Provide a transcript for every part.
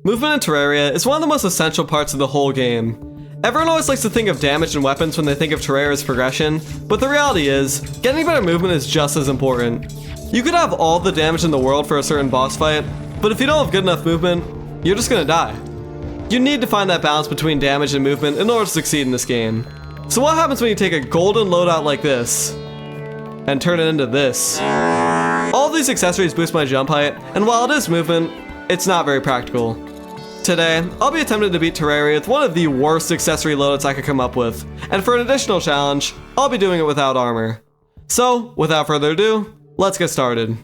Movement in Terraria is one of the most essential parts of the whole game. Everyone always likes to think of damage and weapons when they think of Terraria's progression, but the reality is, getting better movement is just as important. You could have all the damage in the world for a certain boss fight, but if you don't have good enough movement, you're just gonna die. You need to find that balance between damage and movement in order to succeed in this game. So what happens when you take a golden loadout like this and turn it into this? All of these accessories boost my jump height, and while it is movement, it's not very practical. Today, I'll be attempting to beat Terraria with one of the worst accessory loadouts I could come up with, and for an additional challenge, I'll be doing it without armor. So, without further ado, let's get started.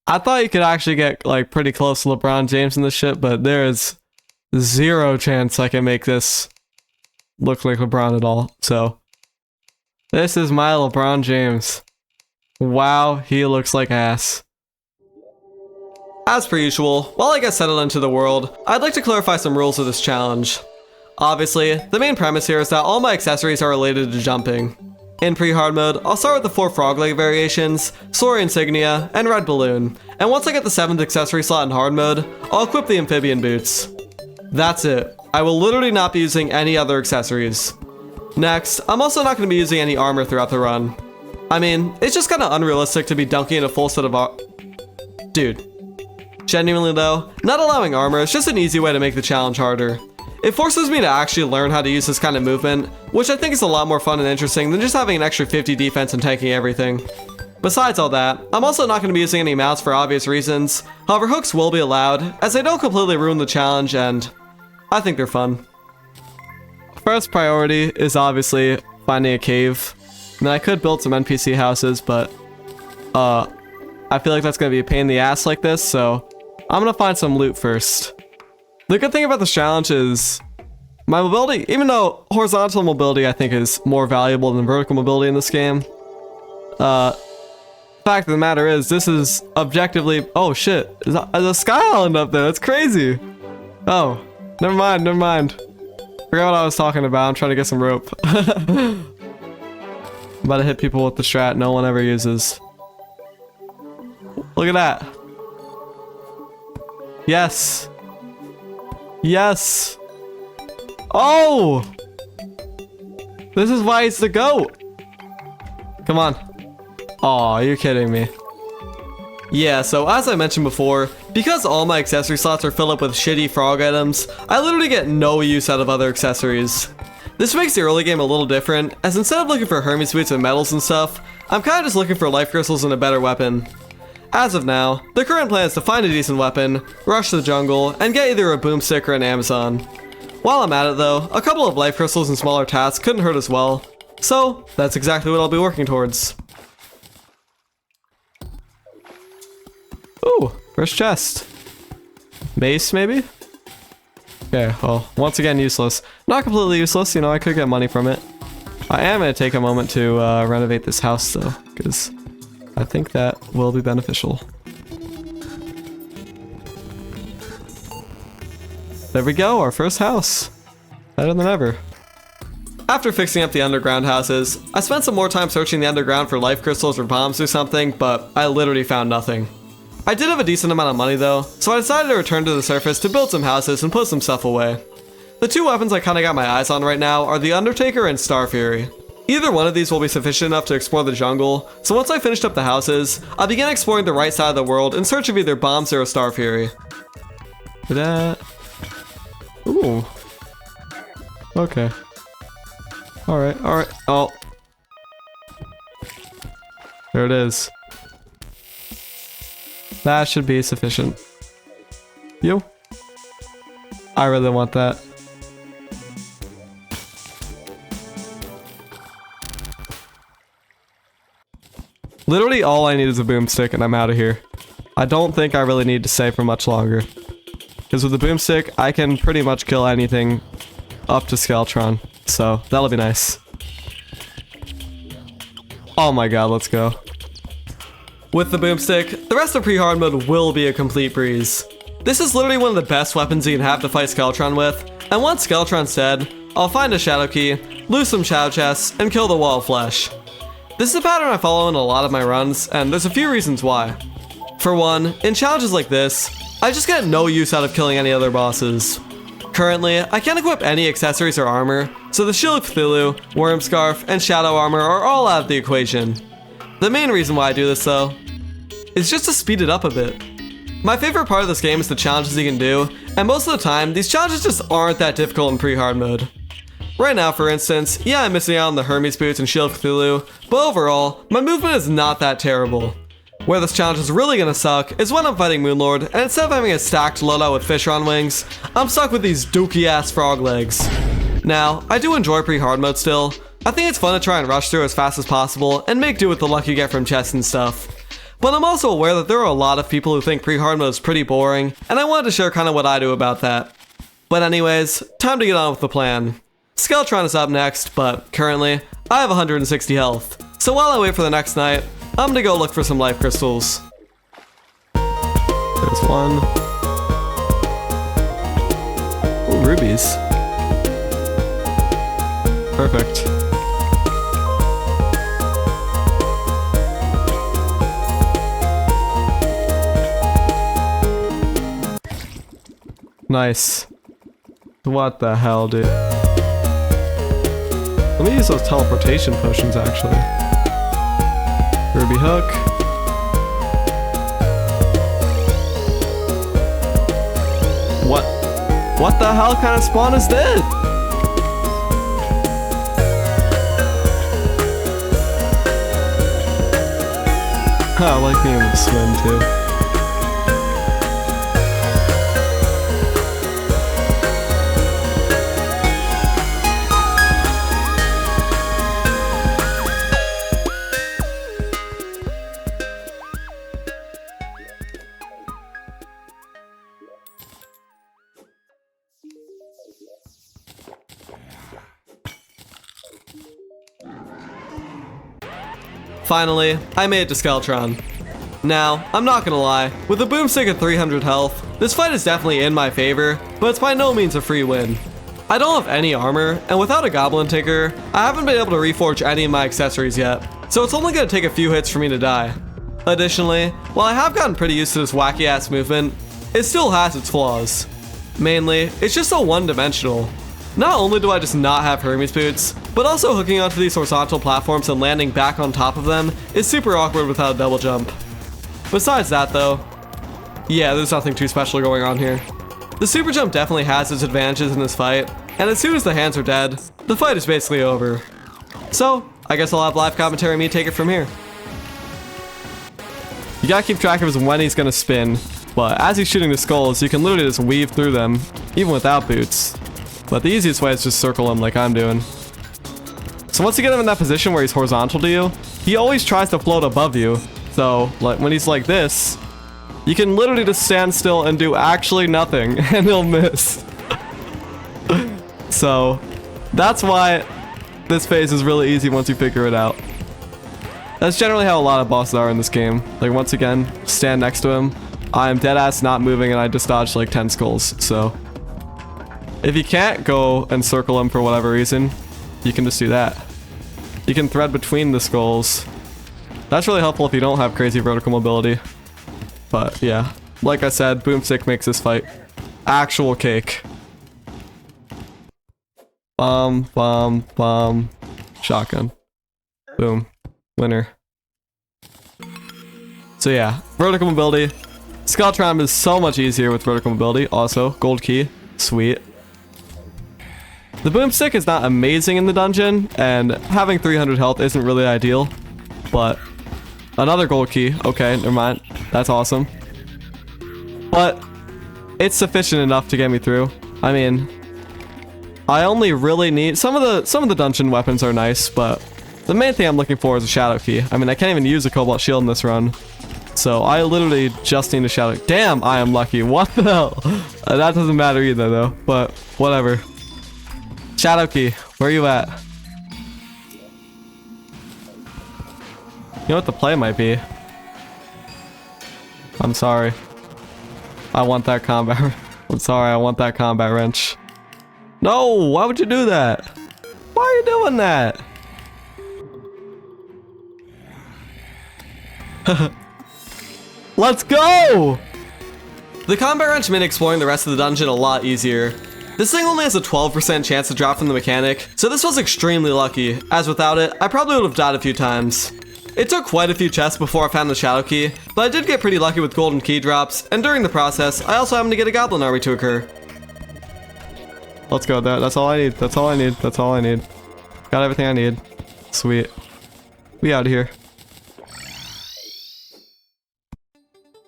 I thought you could actually get like pretty close to LeBron James in this shit, but there is zero chance I can make this look like LeBron at all. So, this is my LeBron James. Wow, he looks like ass. As per usual, while I get settled into the world, I'd like to clarify some rules of this challenge. Obviously, the main premise here is that all my accessories are related to jumping. In pre-hard mode, I'll start with the 4 frog leg variations, Soaring Insignia, and Red Balloon, and once I get the 7th accessory slot in hard mode, I'll equip the amphibian boots. That's it. I will literally not be using any other accessories. Next, I'm also not going to be using any armor throughout the run. I mean, it's just kind of unrealistic to be dunking in a full set of Dude. Genuinely though, not allowing armor is just an easy way to make the challenge harder. It forces me to actually learn how to use this kind of movement, which I think is a lot more fun and interesting than just having an extra 50 defense and tanking everything. Besides all that, I'm also not going to be using any mounts for obvious reasons, however hooks will be allowed, as they don't completely ruin the challenge and I think they're fun. First priority is obviously finding a cave. I mean, I could build some NPC houses, but I feel like that's going to be a pain in the ass like this, so I'm gonna find some loot first. The good thing about this challenge is my mobility, even though horizontal mobility I think is more valuable than vertical mobility in this game. Fact of the matter is, this is objectively, oh shit, there's a sky island up there, that's crazy. Oh, never mind. Forgot what I was talking about, I'm trying to get some rope. I'm about to hit people with the strat no one ever uses. Look at that. Yes. Yes. Oh! This is why he's the GOAT. Come on. Aw, you're kidding me. Yeah, so as I mentioned before, because all my accessory slots are filled up with shitty frog items, I literally get no use out of other accessories. This makes the early game a little different, as instead of looking for Hermes boots and medals and stuff, I'm kinda just looking for life crystals and a better weapon. As of now, the current plan is to find a decent weapon, rush the jungle, and get either a boomstick or an Amazon. While I'm at it though, a couple of life crystals and smaller tasks couldn't hurt as well, so that's exactly what I'll be working towards. Ooh, first chest. Mace maybe? Okay, well, once again useless. Not completely useless, you know, I could get money from it. I am going to take a moment to renovate this house though, because I think that will be beneficial. There we go, our first house. Better than ever. After fixing up the underground houses, I spent some more time searching the underground for life crystals or bombs or something, but I literally found nothing. I did have a decent amount of money though, so I decided to return to the surface to build some houses and put some stuff away. The two weapons I kinda got my eyes on right now are the Undertaker and Star Fury. Either one of these will be sufficient enough to explore the jungle, so once I finished up the houses, I began exploring the right side of the world in search of either bombs or a Star Fury. That. Ooh. Okay. Alright. Oh. There it is. That should be sufficient. You? I really want that. Literally all I need is a boomstick and I'm out of here. I don't think I really need to stay for much longer. Because with the boomstick, I can pretty much kill anything up to Skeletron. So, that'll be nice. Oh my god, let's go. With the boomstick, the rest of pre-hard mode will be a complete breeze. This is literally one of the best weapons you can have to fight Skeletron with, and once Skeletron's dead, I'll find a shadow key, loot some shadow chests, and kill the wall of flesh. This is a pattern I follow in a lot of my runs, and there's a few reasons why. For one, in challenges like this, I just get no use out of killing any other bosses. Currently, I can't equip any accessories or armor, so the Shield of Cthulhu, Worm Scarf, and Shadow Armor are all out of the equation. The main reason why I do this though, is just to speed it up a bit. My favorite part of this game is the challenges you can do, and most of the time, these challenges just aren't that difficult in pre-hard mode. Right now, for instance, yeah, I'm missing out on the Hermes boots and Shield of Cthulhu, but overall, my movement is not that terrible. Where this challenge is really gonna suck is when I'm fighting Moonlord, and instead of having a stacked loadout with fish on wings, I'm stuck with these dookie ass frog legs. Now, I do enjoy pre-hard mode still. I think it's fun to try and rush through as fast as possible and make do with the luck you get from chests and stuff. But I'm also aware that there are a lot of people who think pre-hard mode is pretty boring, and I wanted to share kind of what I do about that. But anyways, time to get on with the plan. Skeletron is up next, but currently, I have 160 health. So while I wait for the next night, I'm gonna go look for some life crystals. There's one. Ooh, rubies. Perfect. Nice. What the hell, dude? Let me use those teleportation potions, actually. Ruby hook. What the hell kind of spawn is this? I like being able to swim too. Finally, I made it to Skeletron. Now, I'm not gonna lie, with a boomstick at 300 health, this fight is definitely in my favor, but it's by no means a free win. I don't have any armor, and without a Goblin Tinker, I haven't been able to reforge any of my accessories yet, so it's only gonna take a few hits for me to die. Additionally, while I have gotten pretty used to this wacky ass movement, it still has its flaws. Mainly, it's just so one-dimensional. Not only do I just not have Hermes boots, but also hooking onto these horizontal platforms and landing back on top of them is super awkward without a double jump. Besides that though, yeah, there's nothing too special going on here. The super jump definitely has its advantages in this fight, and as soon as the hands are dead, the fight is basically over. So, I guess I'll have live commentary and me take it from here. You gotta keep track of when he's gonna spin, but as he's shooting the skulls, you can literally just weave through them, even without boots. But the easiest way is just circle him like I'm doing. So once you get him in that position where he's horizontal to you, he always tries to float above you. So, like when he's like this, you can literally just stand still and do actually nothing, and he'll miss. So, that's why this phase is really easy once you figure it out. That's generally how a lot of bosses are in this game. Like once again, stand next to him, I'm deadass not moving and I just dodged like 10 skulls, so. If you can't go and circle him for whatever reason, you can just do that. You can thread between the skulls. That's really helpful if you don't have crazy vertical mobility. But yeah, like I said, boomstick makes this fight actual cake. Bomb, bomb, bomb, shotgun. Boom. Winner. So yeah, vertical mobility. Skeletron is so much easier with vertical mobility. Also, gold key. Sweet. The boomstick is not amazing in the dungeon, and having 300 health isn't really ideal, but another gold key. Okay, never mind. That's awesome. But it's sufficient enough to get me through. I mean, I only really need some of the dungeon weapons are nice, but the main thing I'm looking for is a shadow key. I mean, I can't even use a cobalt shield in this run, so I literally just need a shadow. Damn, I am lucky. What the hell? That doesn't matter either, though. But whatever. Shadow key, where are you at? You know what the play might be? I'm sorry. I want that combat. I'm sorry, I want that combat wrench. No, why would you do that? Why are you doing that? Let's go! The combat wrench made exploring the rest of the dungeon a lot easier. This thing only has a 12% chance to drop from the mechanic, so this was extremely lucky, as without it, I probably would have died a few times. It took quite a few chests before I found the shadow key, but I did get pretty lucky with golden key drops, and during the process, I also happened to get a goblin army to occur. Let's go, that's all I need, that's all I need, that's all I need. Got everything I need. Sweet. We out of here.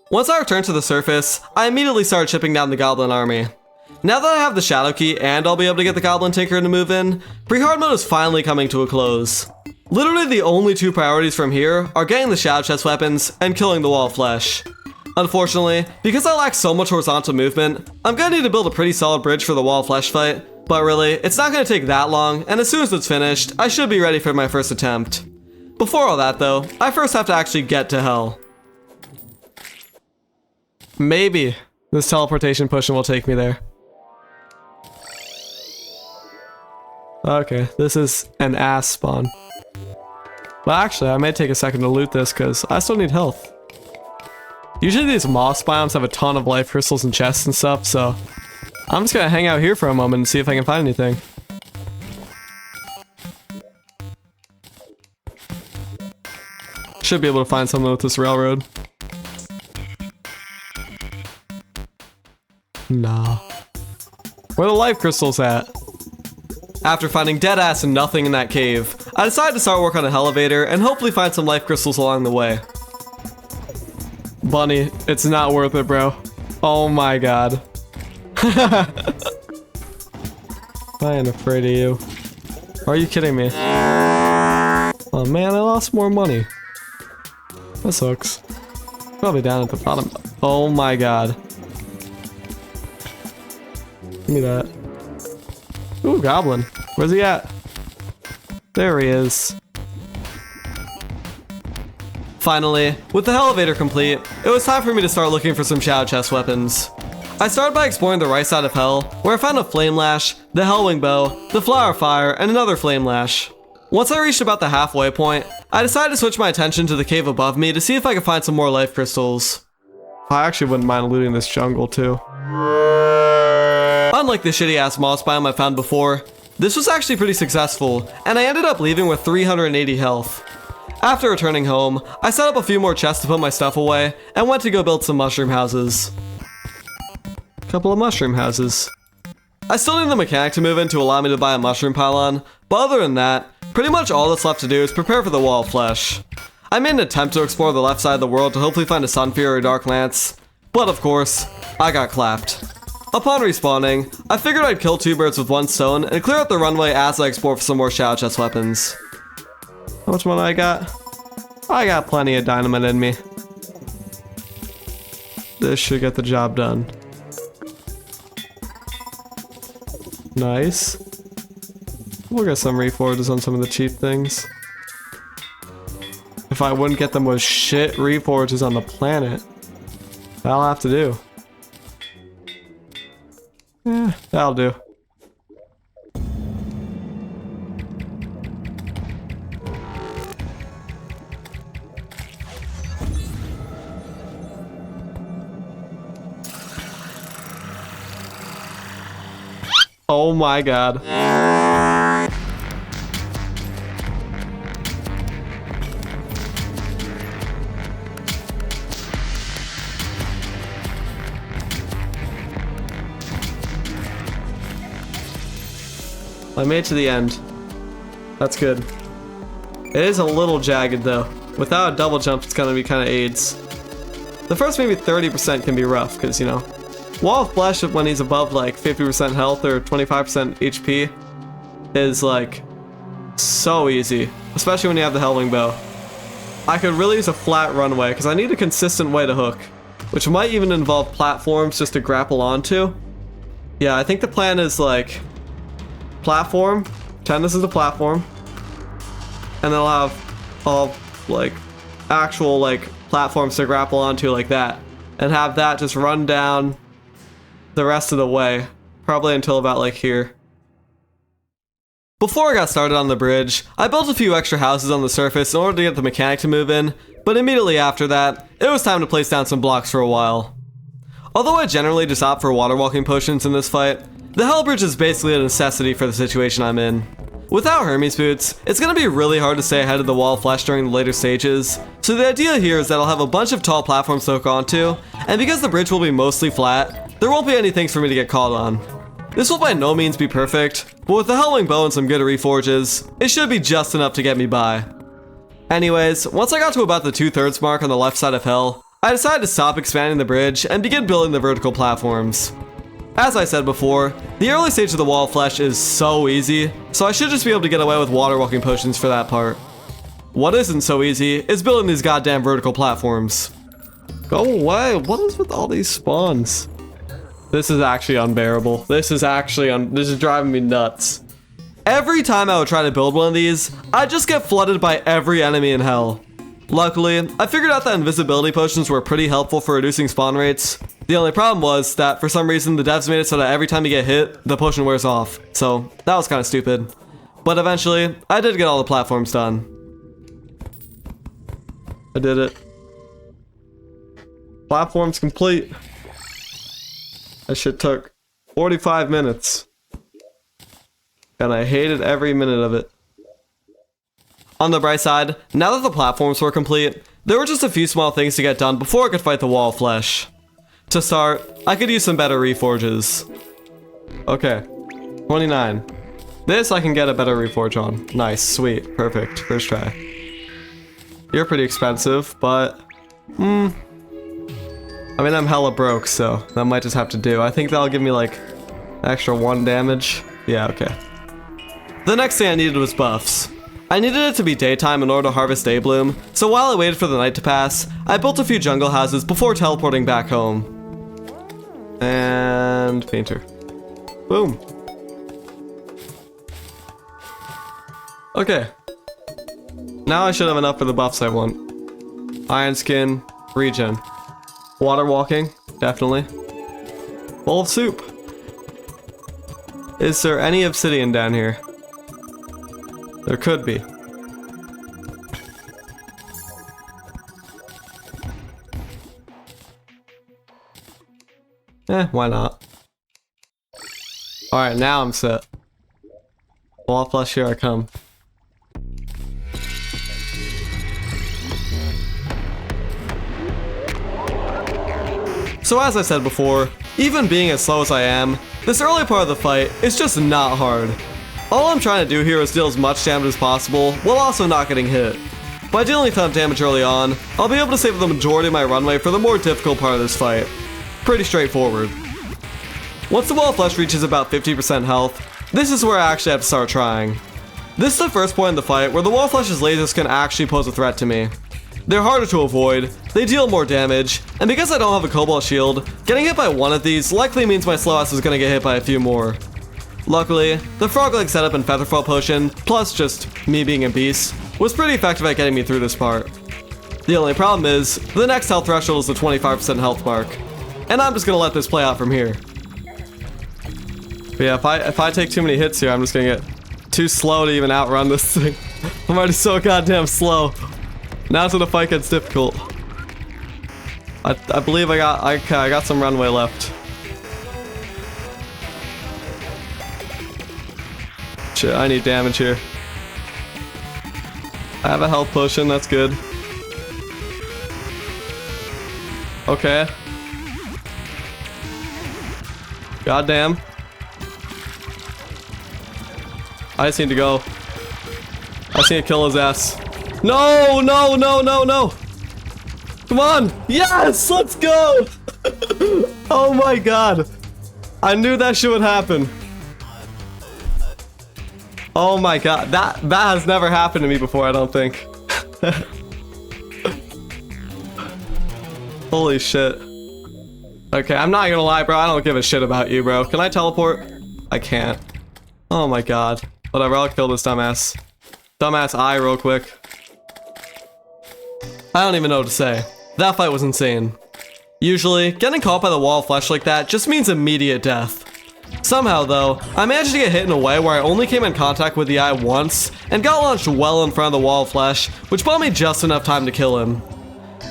Once I returned to the surface, I immediately started chipping down the goblin army. Now that I have the shadow key and I'll be able to get the goblin tinker to move in, pre-hard mode is finally coming to a close. Literally the only two priorities from here are getting the shadow chest weapons and killing the wall of flesh. Unfortunately, because I lack so much horizontal movement, I'm gonna need to build a pretty solid bridge for the wall of flesh fight, but really, it's not gonna take that long, and as soon as it's finished, I should be ready for my first attempt. Before all that though, I first have to actually get to hell. Maybe this teleportation potion will take me there. Okay, this is an ass spawn. But actually, I may take a second to loot this because I still need health. Usually these moss biomes have a ton of life crystals and chests and stuff, so I'm just gonna hang out here for a moment and see if I can find anything. Should be able to find something with this railroad. Nah. Where are the life crystals at? After finding deadass and nothing in that cave, I decided to start work on an elevator and hopefully find some life crystals along the way. Bunny, it's not worth it, bro. Oh my god. I am afraid of you. Are you kidding me? Oh man, I lost more money. That sucks. Probably down at the bottom. Oh my god. Give me that. Ooh, goblin. Where's he at? There he is. Finally, with the elevator complete, it was time for me to start looking for some shadow chest weapons. I started by exploring the right side of hell, where I found a flame lash, the hellwing bow, the flower fire, and another flame lash. Once I reached about the halfway point, I decided to switch my attention to the cave above me to see if I could find some more life crystals. I actually wouldn't mind looting this jungle too. Unlike the shitty ass moss biome I found before, this was actually pretty successful, and I ended up leaving with 380 health. After returning home, I set up a few more chests to put my stuff away, and went to go build some mushroom houses. Couple of mushroom houses. I still need the mechanic to move in to allow me to buy a mushroom pylon, but other than that, pretty much all that's left to do is prepare for the wall of flesh. I made an attempt to explore the left side of the world to hopefully find a Sunfury or Dark Lance, but of course, I got clapped. Upon respawning, I figured I'd kill two birds with one stone and clear out the runway as I explore for some more shadow chest weapons. How much money I got? I got plenty of dynamite in me. This should get the job done. Nice. We'll get some reforges on some of the cheap things. If I wouldn't get them with shit reforges on the planet, that'll have to do. Yeah, that'll do. Oh my god. I made it to the end. That's good. It is a little jagged though. Without a double jump, it's gonna be kind of AIDS. The first maybe 30% can be rough, because you know, Wall of Flesh when he's above like 50% health or 25% HP is like so easy, especially when you have the Hellwing Bow. I could really use a flat runway because I need a consistent way to hook, which might even involve platforms just to grapple onto. Yeah, I think the plan is like platform, pretend this is the platform, and then I'll have all like actual like platforms to grapple onto like that, and have that just run down the rest of the way, probably until about like here. Before I got started on the bridge, I built a few extra houses on the surface in order to get the mechanic to move in, but immediately after that, it was time to place down some blocks for a while. Although I generally just opt for water walking potions in this fight, the Hell Bridge is basically a necessity for the situation I'm in. Without Hermes boots, it's going to be really hard to stay ahead of the wall of flesh during the later stages, so the idea here is that I'll have a bunch of tall platforms to hook onto, and because the bridge will be mostly flat, there won't be any things for me to get caught on. This will by no means be perfect, but with the Hellwing Bow and some good reforges, it should be just enough to get me by. Anyways, once I got to about the 2/3 mark on the left side of Hell, I decided to stop expanding the bridge and begin building the vertical platforms. As I said before, the early stage of the wall of flesh is so easy, so I should just be able to get away with water walking potions for that part. What isn't so easy is building these goddamn vertical platforms. Go away, what is with all these spawns? This is actually unbearable. This is driving me nuts. Every time I would try to build one of these, I'd just get flooded by every enemy in Hell. Luckily, I figured out that invisibility potions were pretty helpful for reducing spawn rates. The only problem was that for some reason the devs made it so that every time you get hit, the potion wears off. So that was kind of stupid. But eventually, I did get all the platforms done. I did it. Platforms complete. That shit took 45 minutes. And I hated every minute of it. On the bright side, now that the platforms were complete, there were just a few small things to get done before I could fight the wall of flesh. To start, I could use some better reforges. Okay, 29. This I can get a better reforge on. Nice, sweet, perfect, first try. You're pretty expensive, but... I mean, I'm hella broke, so that might just have to do. I think that'll give me like extra 1 damage. Yeah, okay. The next thing I needed was buffs. I needed it to be daytime in order to harvest Daybloom, so while I waited for the night to pass, I built a few jungle houses before teleporting back home. And painter. Boom. Okay. Now I should have enough for the buffs I want. Iron skin, regen. Water walking, definitely. Bowl of soup. Is there any obsidian down here? There could be. Why not? Alright, now I'm set. Wall of flesh, here I come. So as I said before, even being as slow as I am, this early part of the fight is just not hard. All I'm trying to do here is deal as much damage as possible, while also not getting hit. By dealing a ton of damage early on, I'll be able to save the majority of my runway for the more difficult part of this fight. Pretty straightforward. Once the wall of flesh reaches about 50% health, this is where I actually have to start trying. This is the first point in the fight where the wall of flesh's lasers can actually pose a threat to me. They're harder to avoid, they deal more damage, and because I don't have a cobalt shield, getting hit by one of these likely means my slow ass is gonna get hit by a few more. Luckily, the frog leg setup and featherfall potion, plus just me being a beast, was pretty effective at getting me through this part. The only problem is, the next health threshold is the 25% health mark, and I'm just gonna let this play out from here. But yeah, if I take too many hits here, I'm just gonna get too slow to even outrun this thing. I'm already so goddamn slow. Now's when the fight gets difficult. I believe I got some runway left. Shit, I need damage here. I have a health potion, that's good. Okay. Goddamn. I just need to go. I just need to kill his ass. No, no, no, no, no. Come on. Yes, let's go. Oh my god. I knew that shit would happen. Oh my god. That has never happened to me before, I don't think. Holy shit. Okay, I'm not gonna lie, bro. I don't give a shit about you, bro. Can I teleport? I can't. Oh my god. Whatever, I'll kill this dumbass. Dumbass eye real quick. I don't even know what to say. That fight was insane. Usually, getting caught by the wall of flesh like that just means immediate death. Somehow though, I managed to get hit in a way where I only came in contact with the eye once, and got launched well in front of the wall of flesh, which bought me just enough time to kill him.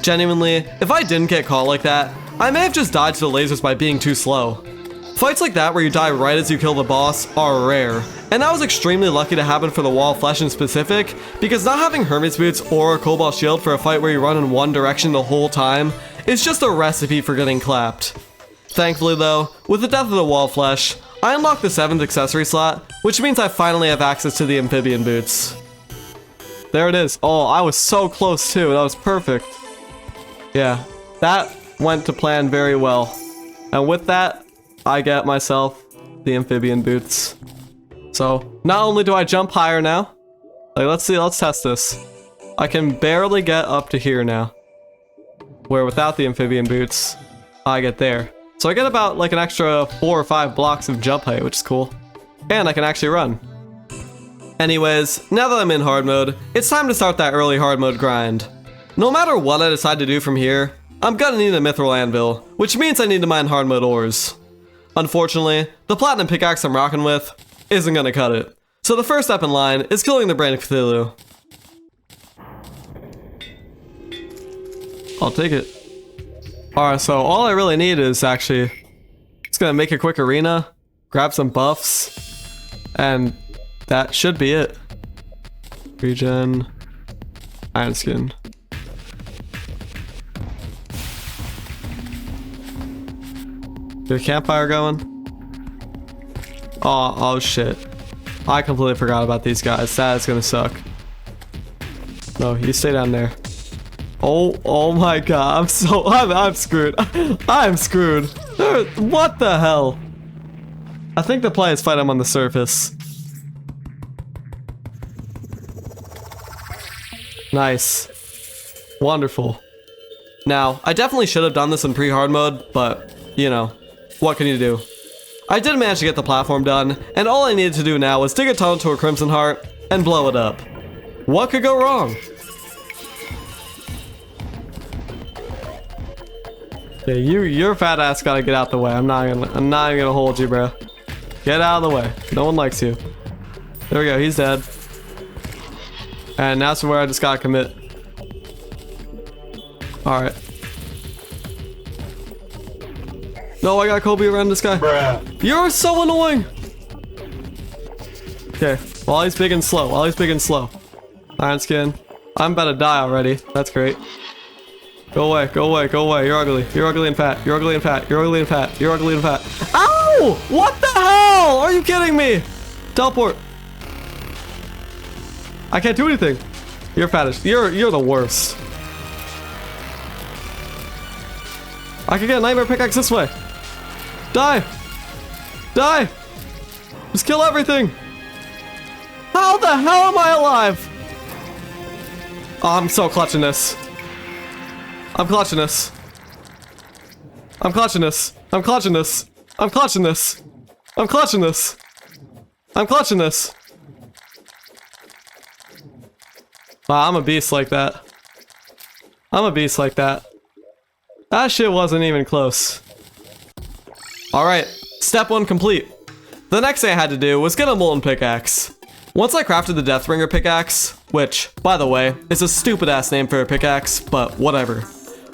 Genuinely, if I didn't get caught like that, I may have just died to the lasers by being too slow. Fights like that where you die right as you kill the boss are rare, and that was extremely lucky to happen for the wall of flesh in specific, because not having Hermes boots or a cobalt shield for a fight where you run in one direction the whole time is just a recipe for getting clapped. Thankfully though, with the death of the wall of flesh, I unlocked the 7th accessory slot, which means I finally have access to the amphibian boots. There it is. Oh, I was so close too, that was perfect. Yeah, that went to plan very well. And with that, I get myself the amphibian boots. So, not only do I jump higher now, like let's test this. I can barely get up to here now. Where without the amphibian boots, I get there. So I get about like an extra 4 or 5 blocks of jump height, which is cool. And I can actually run. Anyways, now that I'm in hard mode, it's time to start that early hard mode grind. No matter what I decide to do from here, I'm gonna need a mithril anvil, which means I need to mine hard mode ores. Unfortunately, the platinum pickaxe I'm rocking with isn't gonna cut it. So the first step in line is killing the brain of Cthulhu. I'll take it. Alright, so all I really need is actually just gonna make a quick arena, grab some buffs, and that should be it. Regen, iron skin. Get a campfire going. Oh shit. I completely forgot about these guys. That is gonna suck. No, you stay down there. Oh my god, I'm screwed. I'm screwed. What the hell? I think the play is fight him on the surface. Nice. Wonderful. Now, I definitely should have done this in pre-hard mode, but, you know, what can you do? I did manage to get the platform done, and all I needed to do now was dig a tunnel to a Crimson Heart and blow it up. What could go wrong? Yeah, your fat ass gotta get out the way. I'm not even gonna hold you, bro. Get out of the way. No one likes you. There we go, he's dead. And that's where I just gotta commit. Alright. No, I got Kobe around this guy. Bruh. You're so annoying! Okay, while he's big and slow. Iron skin. I'm about to die already. That's great. Go away. You're ugly and fat. Ow! What the hell? Are you kidding me? Teleport. I can't do anything. You're fattish. You're the worst. I can get a nightmare pickaxe this way. Die. Just kill everything. How the hell am I alive? Oh, I'm so clutching this. I'm clutching this. Wow, I'm a beast like that. That shit wasn't even close. Alright, step 1 complete. The next thing I had to do was get a molten pickaxe. Once I crafted the Deathbringer pickaxe, which, by the way, is a stupid ass name for a pickaxe, but whatever.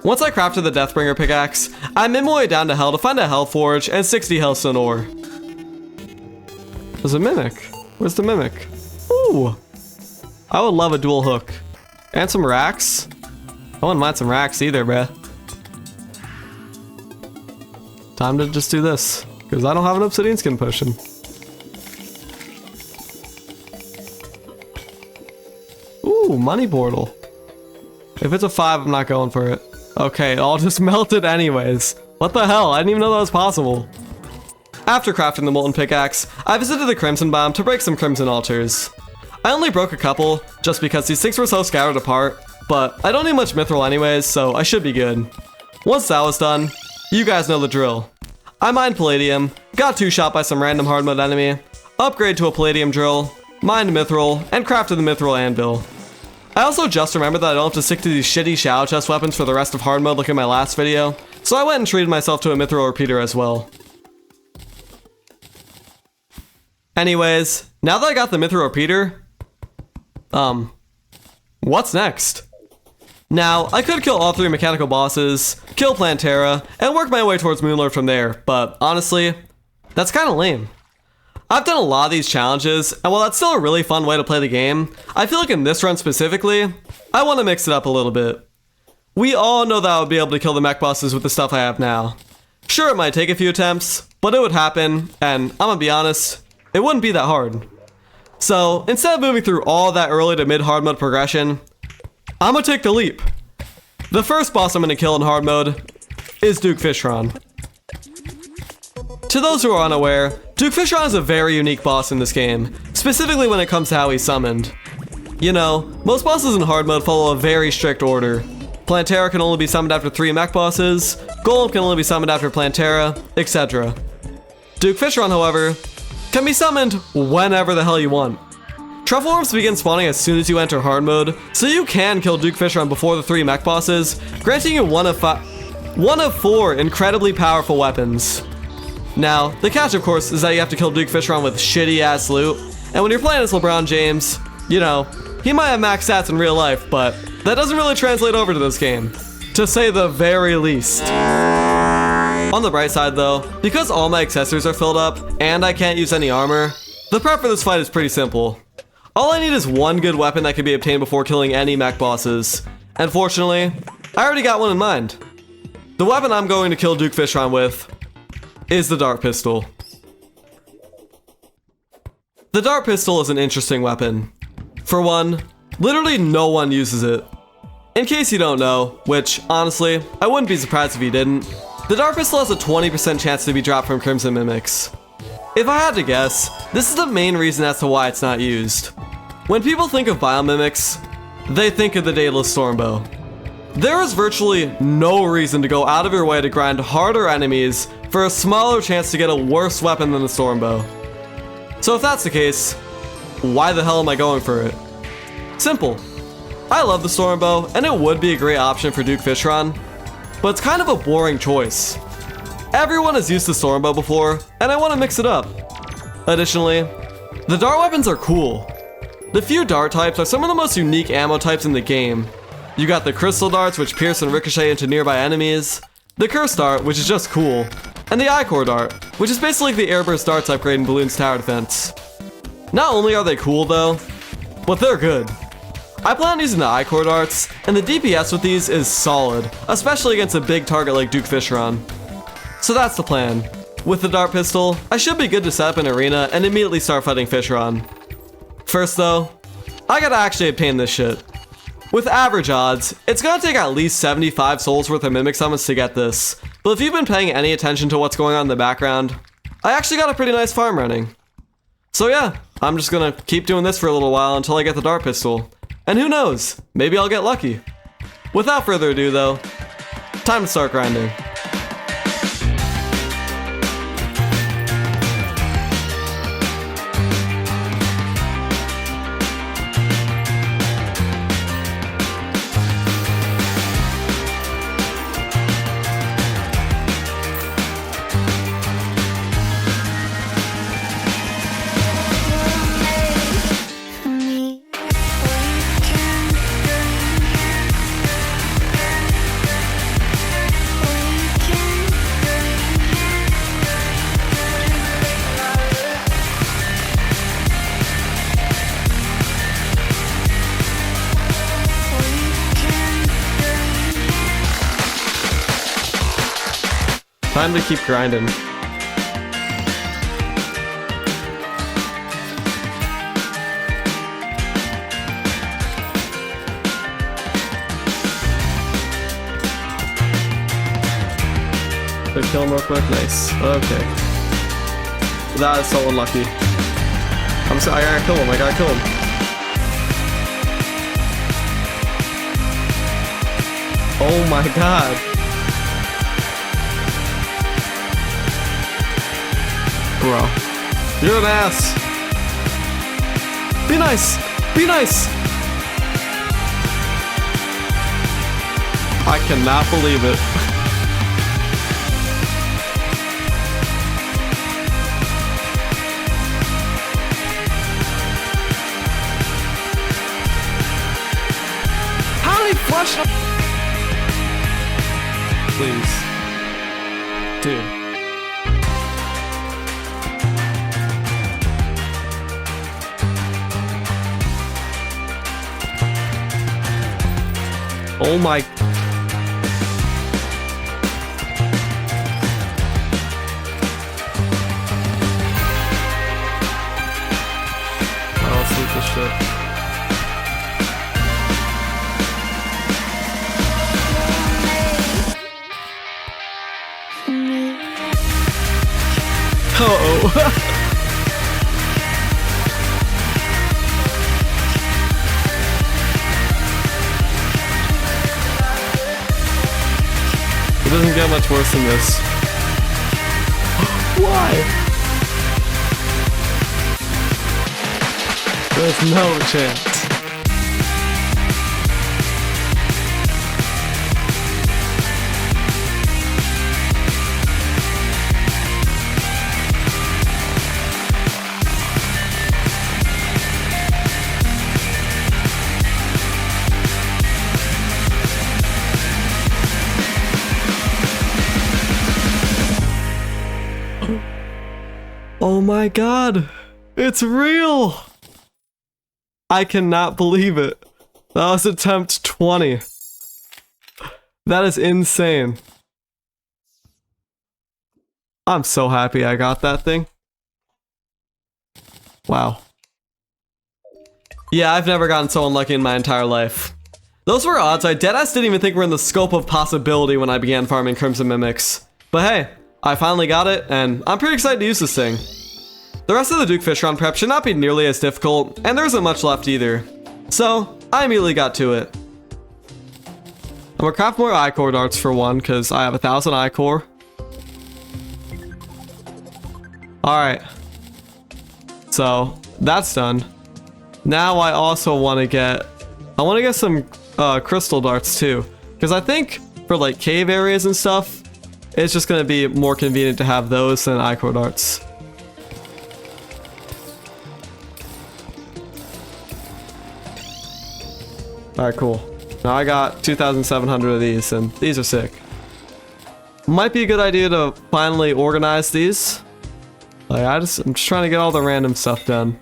Once I crafted the Deathbringer pickaxe, I made my way down to hell to find a hell forge and 60 hellstone ore. There's a mimic. Where's the mimic? Ooh. I would love a dual hook. And some racks. I wouldn't mind some racks either, bruh. Time to just do this, because I don't have an obsidian skin potion. Ooh, money portal. If it's a 5, I'm not going for it. Okay, it all just melted anyways. What the hell? I didn't even know that was possible. After crafting the molten pickaxe, I visited the Crimson Biome to break some Crimson altars. I only broke a couple, just because these things were so scattered apart, but I don't need much mithril anyways, so I should be good. Once that was done, you guys know the drill. I mined palladium, got 2-shot by some random hard mode enemy, upgrade to a palladium drill, mined mithril, and crafted the mithril anvil. I also just remembered that I don't have to stick to these shitty shadow chest weapons for the rest of hard mode like in my last video, so I went and treated myself to a mithril repeater as well. Anyways, now that I got the mithril repeater, what's next? Now, I could kill all 3 mechanical bosses, kill Plantera, and work my way towards Moonlord from there, but honestly, that's kinda lame. I've done a lot of these challenges, and while that's still a really fun way to play the game, I feel like in this run specifically, I want to mix it up a little bit. We all know that I would be able to kill the mech bosses with the stuff I have now. Sure, it might take a few attempts, but it would happen, and I'm gonna be honest, it wouldn't be that hard. So, instead of moving through all that early to mid hard mode progression, I'm gonna take the leap. The first boss I'm gonna kill in hard mode is Duke Fishron. To those who are unaware, Duke Fishron is a very unique boss in this game, specifically when it comes to how he's summoned. You know, most bosses in hard mode follow a very strict order. Plantera can only be summoned after 3 mech bosses, Golem can only be summoned after Plantera, etc. Duke Fishron, however, can be summoned whenever the hell you want. Truffle Worms begin spawning as soon as you enter hard mode, so you can kill Duke Fishron before the 3 mech bosses, granting you one of 4 incredibly powerful weapons. Now, the catch of course is that you have to kill Duke Fishron with shitty ass loot, and when you're playing as LeBron James, you know, he might have max stats in real life, but that doesn't really translate over to this game, to say the very least. On the bright side though, because all my accessories are filled up, and I can't use any armor, the prep for this fight is pretty simple. All I need is one good weapon that can be obtained before killing any mech bosses, and fortunately, I already got one in mind. The weapon I'm going to kill Duke Fishron with is the dart pistol. The dart pistol is an interesting weapon. For one, literally no one uses it. In case you don't know, which honestly, I wouldn't be surprised if you didn't, the dart pistol has a 20% chance to be dropped from Crimson Mimics. If I had to guess, this is the main reason as to why it's not used. When people think of biomimics, they think of the Daedalus Stormbow. There is virtually no reason to go out of your way to grind harder enemies for a smaller chance to get a worse weapon than the Stormbow. So if that's the case, why the hell am I going for it? Simple. I love the Stormbow, and it would be a great option for Duke Fishron, but it's kind of a boring choice. Everyone has used the Stormbow before, and I want to mix it up. Additionally, the dart weapons are cool. The few dart types are some of the most unique ammo types in the game. You got the crystal darts, which pierce and ricochet into nearby enemies, the curse dart, which is just cool, and the I-Core dart, which is basically the airburst darts upgrade in Balloon's tower defense. Not only are they cool though, but they're good. I plan on using the I-Core darts, and the DPS with these is solid, especially against a big target like Duke Fishron. So that's the plan. With the dart pistol, I should be good to set up an arena and immediately start fighting Fishron. First though, I gotta actually obtain this shit. With average odds, it's gonna take at least 75 souls worth of mimic summons to get this, but if you've been paying any attention to what's going on in the background, I actually got a pretty nice farm running. So yeah, I'm just gonna keep doing this for a little while until I get the dart pistol. And who knows, maybe I'll get lucky. Without further ado though, time to start grinding. Time to keep grinding. Kill him real quick. Nice. Okay. That is so unlucky. I gotta kill him. I gotta kill him. Oh my god. Bro, you're an ass. Be nice. Be nice. I cannot believe it. How did he flush? please. Dude. Oh my. Let's loot this shit. Uh-oh. It doesn't get much worse than this. Why? There's no chance. Oh my god, it's real! I cannot believe it. That was attempt 20. That is insane. I'm so happy I got that thing. Wow. Yeah, I've never gotten so unlucky in my entire life. Those were odds I deadass didn't even think were in the scope of possibility when I began farming Crimson Mimics. But hey, I finally got it, and I'm pretty excited to use this thing. The rest of the Duke Fishron prep should not be nearly as difficult, and there isn't much left either. So, I immediately got to it. I'm gonna craft more I-core darts for one, because I have 1,000 I-core. Alright. So, that's done. Now I also want to get... I want to get some crystal darts too. Because I think for like cave areas and stuff, it's just going to be more convenient to have those than I-core darts. Alright, cool. Now I got 2,700 of these, and these are sick. Might be a good idea to finally organize these. Like, I'm just trying to get all the random stuff done.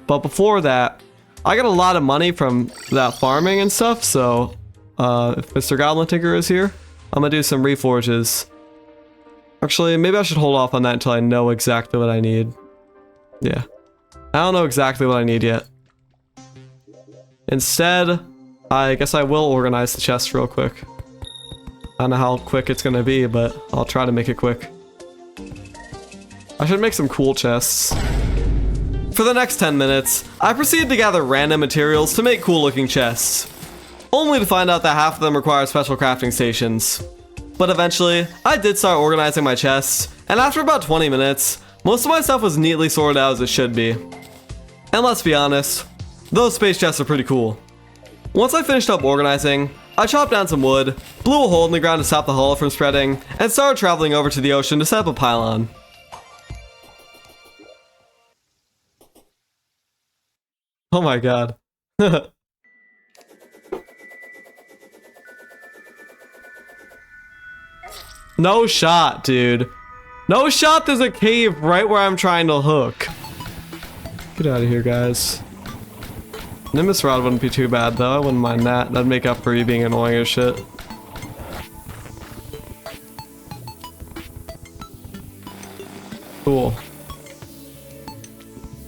But before that, I got a lot of money from that farming and stuff, so if Mr. Goblin Tinker is here, I'm gonna do some reforges. Actually, maybe I should hold off on that until I know exactly what I need. Yeah. I don't know exactly what I need yet. Instead, I guess I will organize the chest real quick. I don't know how quick it's gonna be, but I'll try to make it quick. I should make some cool chests. For the next 10 minutes, I proceeded to gather random materials to make cool looking chests. Only to find out that half of them require special crafting stations. But eventually, I did start organizing my chests, and after about 20 minutes, most of my stuff was neatly sorted out as it should be. And let's be honest, those space chests are pretty cool. Once I finished up organizing, I chopped down some wood, blew a hole in the ground to stop the hull from spreading, and started traveling over to the ocean to set up a pylon. Oh my god. No shot, dude. No shot there's a cave right where I'm trying to hook. Get out of here, guys. Nimbus Rod wouldn't be too bad, though. I wouldn't mind that. That'd make up for you being annoying as shit. Cool.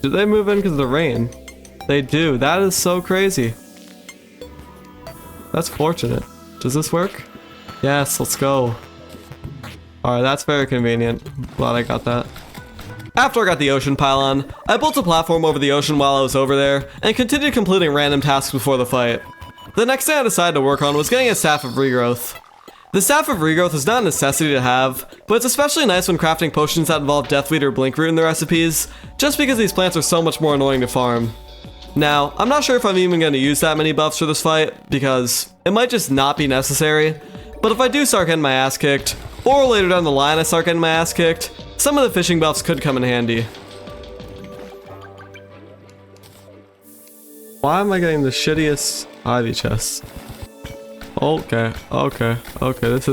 Did they move in because of the rain? They do. That is so crazy. That's fortunate. Does this work? Yes, let's go. Alright, that's very convenient. Glad I got that. After I got the ocean pylon, I built a platform over the ocean while I was over there, and continued completing random tasks before the fight. The next thing I decided to work on was getting a Staff of Regrowth. The Staff of Regrowth is not a necessity to have, but it's especially nice when crafting potions that involve Deathweed or Blinkroot in their recipes, just because these plants are so much more annoying to farm. Now, I'm not sure if I'm even going to use that many buffs for this fight, because it might just not be necessary, but if I do start getting my ass kicked, or later down the line I start getting my ass kicked, some of the fishing buffs could come in handy. Why am I getting the shittiest ivy chests? Okay, this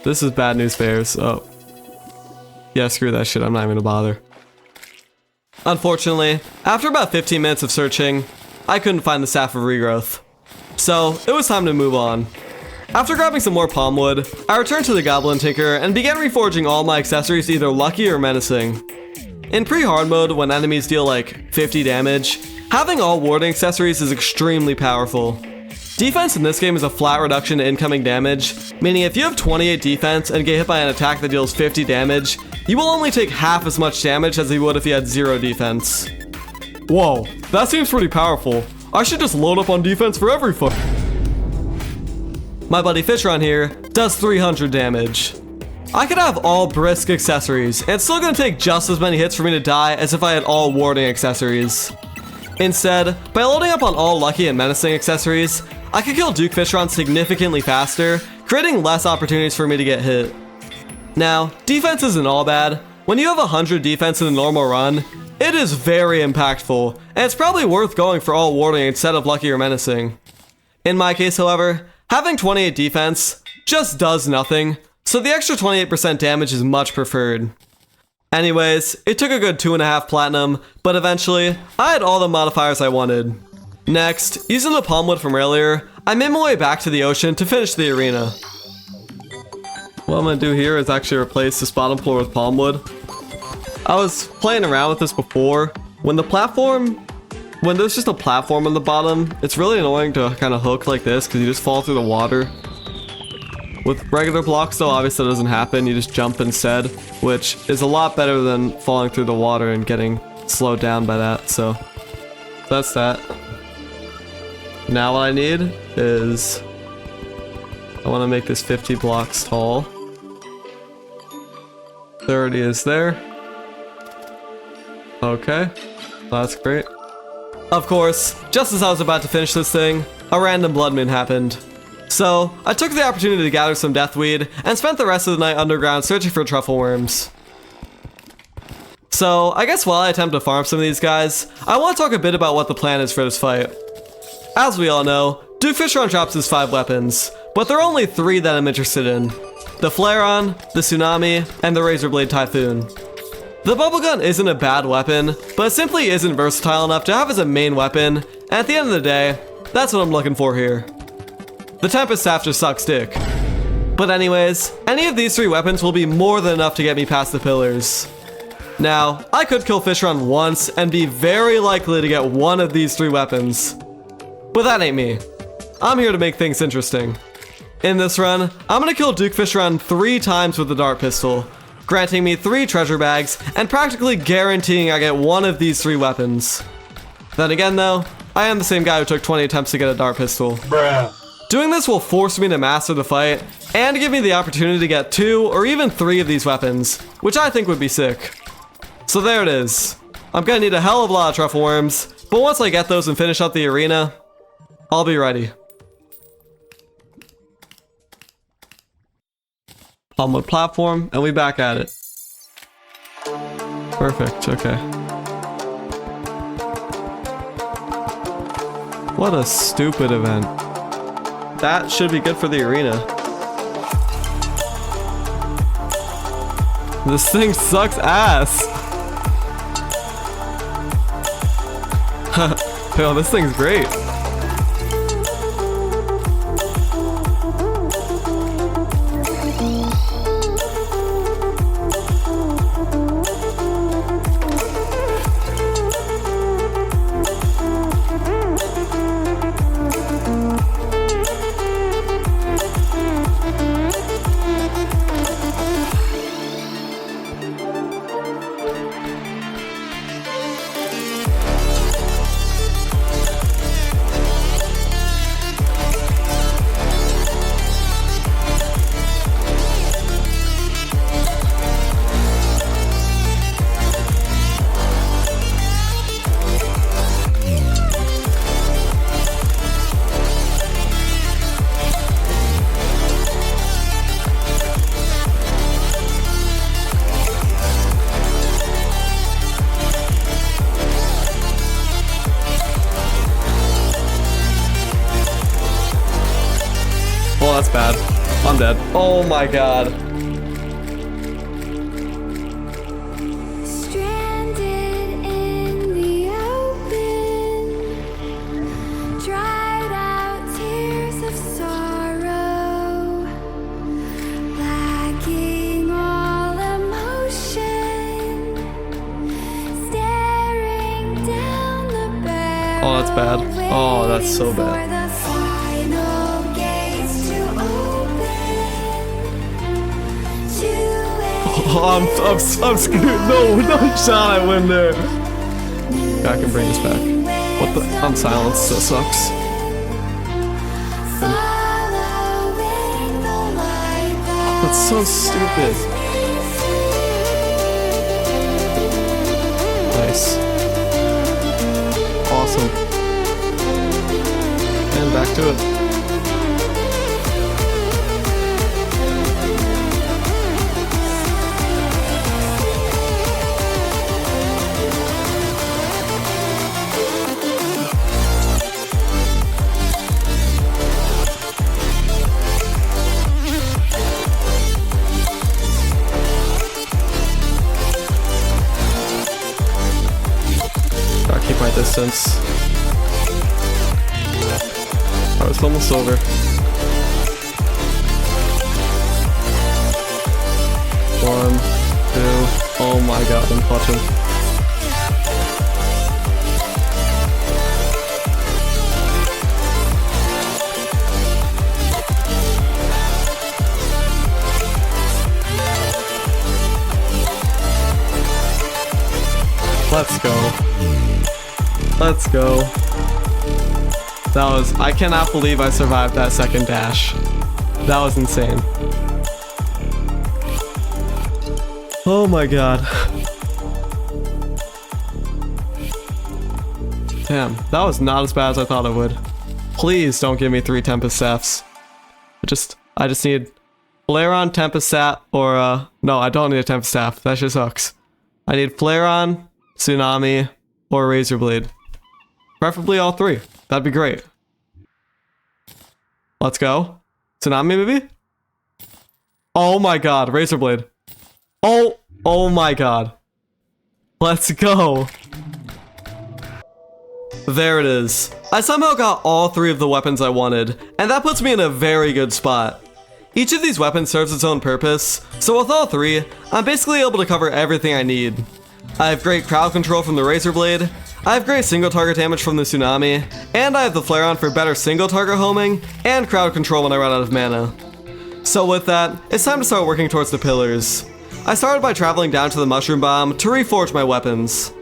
This is bad news bears. Oh. Yeah, screw that shit. I'm not even gonna bother. Unfortunately, after about 15 minutes of searching, I couldn't find the Staff of Regrowth. So, it was time to move on. After grabbing some more palm wood, I returned to the Goblin Tinker and began reforging all my accessories either lucky or menacing. In pre-hard mode, when enemies deal like 50 damage, having all warding accessories is extremely powerful. Defense in this game is a flat reduction to incoming damage, meaning if you have 28 defense and get hit by an attack that deals 50 damage, you will only take half as much damage as you would if you had 0 defense. Whoa, that seems pretty powerful. I should just load up on defense for every fuck. My buddy Fishron here does 300 damage. I could have all brisk accessories, and it's still gonna take just as many hits for me to die as if I had all warding accessories. Instead, by loading up on all lucky and menacing accessories, I could kill Duke Fishron significantly faster, creating less opportunities for me to get hit. Now, defense isn't all bad. When you have 100 defense in a normal run, it is very impactful, and it's probably worth going for all warding instead of lucky or menacing. In my case, however, having 28 defense just does nothing, so the extra 28% damage is much preferred. Anyways, it took a good 2.5 platinum, but eventually, I had all the modifiers I wanted. Next, using the palm wood from earlier, I made my way back to the ocean to finish the arena. What I'm gonna do here is actually replace this bottom floor with palm wood. I was playing around with this before. When there's just a platform on the bottom, it's really annoying to kind of hook like this because you just fall through the water. With regular blocks though, obviously that doesn't happen, you just jump instead, which is a lot better than falling through the water and getting slowed down by that, so that's that. Now what I need is, I want to make this 50 blocks tall. 30 is there. Okay, that's great. Of course, just as I was about to finish this thing, a random blood moon happened. So, I took the opportunity to gather some deathweed and spent the rest of the night underground searching for truffle worms. So, I guess while I attempt to farm some of these guys, I want to talk a bit about what the plan is for this fight. As we all know, Duke Fishron drops his 5 weapons, but there are only 3 that I'm interested in. The Flare-On, the Tsunami, and the Razorblade Typhoon. The bubble gun isn't a bad weapon, but it simply isn't versatile enough to have as a main weapon, and at the end of the day, that's what I'm looking for here. The Tempest Staff just sucks dick. But anyways, any of these 3 weapons will be more than enough to get me past the pillars. Now, I could kill Fishron once and be very likely to get one of these 3 weapons. But that ain't me. I'm here to make things interesting. In this run, I'm gonna kill Duke Fishron 3 times with the dart pistol, granting me 3 treasure bags and practically guaranteeing I get one of these 3 weapons. Then again though, I am the same guy who took 20 attempts to get a dart pistol. Bruh. Doing this will force me to master the fight, and give me the opportunity to get 2 or even 3 of these weapons, which I think would be sick. So there it is. I'm gonna need a hell of a lot of truffle worms, but once I get those and finish up the arena, I'll be ready. Palm wood platform, and we back at it. Perfect, okay. What a stupid event. That should be good for the arena. This thing sucks ass. Yo, this thing's great. Well, that's bad. On I'm dead. Oh my god. Stranded in the open, dried out tears of sorrow, lacking all emotion, staring down the barrel. Oh, that's bad. Oh, that's so bad. For the final gates to open. Oh, I'm screwed. No shot. I win there. I can bring this back. What the? I'm silenced. That sucks. That's so stupid. Nice. Awesome. And back to it. Gotta keep my distance. Oh, it's almost over. One, two. Oh my god, I'm clutching. Let's go. Let's go. That was, I cannot believe I survived that second dash. That was insane. Oh my god. Damn, that was not as bad as I thought it would. Please don't give me 3 Tempest Staffs. I just need Flairon, Tempest Staff, or no, I don't need a Tempest Staff. That just sucks. I need Flairon, Tsunami, or Razor Blade. Preferably all 3. That'd be great. Let's go. Tsunami maybe? Oh my god, Razor Blade. Oh my god. Let's go. There it is. I somehow got all 3 of the weapons I wanted, and that puts me in a very good spot. Each of these weapons serves its own purpose, so with all 3, I'm basically able to cover everything I need. I have great crowd control from the Razor Blade, I have great single target damage from the Tsunami, and I have the Flairon for better single target homing and crowd control when I run out of mana. So with that, it's time to start working towards the pillars. I started by traveling down to the Mushroom Bomb to reforge my weapons.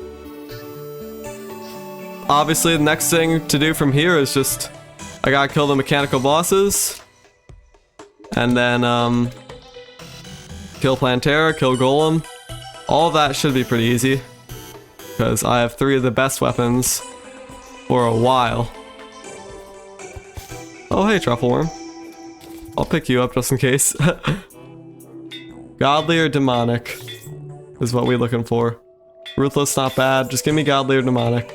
Obviously, the next thing to do from here is just, I gotta kill the mechanical bosses, and then kill Plantera, kill Golem. All that should be pretty easy, because I have 3 of the best weapons for a while. Oh hey, Truffle Worm. I'll pick you up just in case. Godly or Demonic is what we're looking for. Ruthless, not bad. Just give me Godly or Demonic.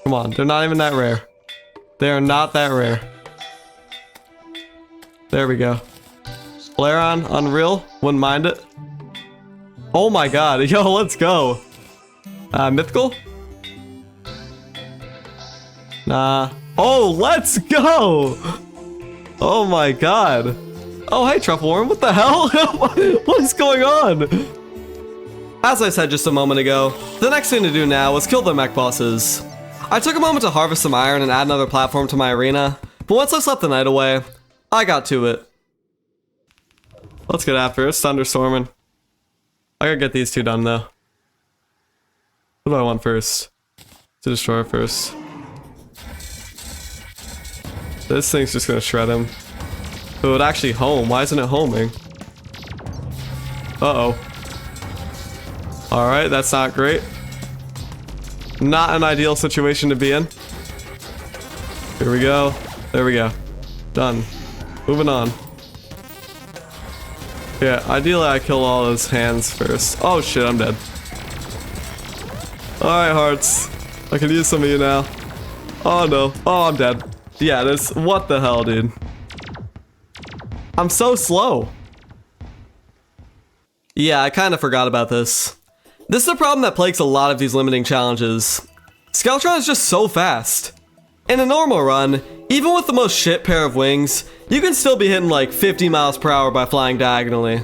Come on, they're not even that rare. They are not that rare. There we go. Flairon, Unreal, wouldn't mind it. Oh my god, yo, let's go. Mythical? Nah. Oh, let's go! Oh my god. Oh, hey, Truffle Worm, what the hell? What is going on? As I said just a moment ago, the next thing to do now was kill the mech bosses. I took a moment to harvest some iron and add another platform to my arena, but once I slept the night away, I got to it. Let's get after it. It's thunderstorming. I gotta get these 2 done though. What do I want first? To destroy it first. This thing's just gonna shred him. It would actually home. Why isn't it homing? Uh-oh. Alright, that's not great. Not an ideal situation to be in. Here we go. There we go. Done. Moving on. Yeah, ideally I kill all his hands first. Oh shit, I'm dead. Alright, hearts. I can use some of you now. Oh no. Oh, I'm dead. Yeah, this. What the hell, dude? I'm so slow. Yeah, I kind of forgot about this. This is a problem that plagues a lot of these limiting challenges. Skeletron is just so fast. In a normal run, even with the most shit pair of wings, you can still be hitting like 50 miles per hour by flying diagonally.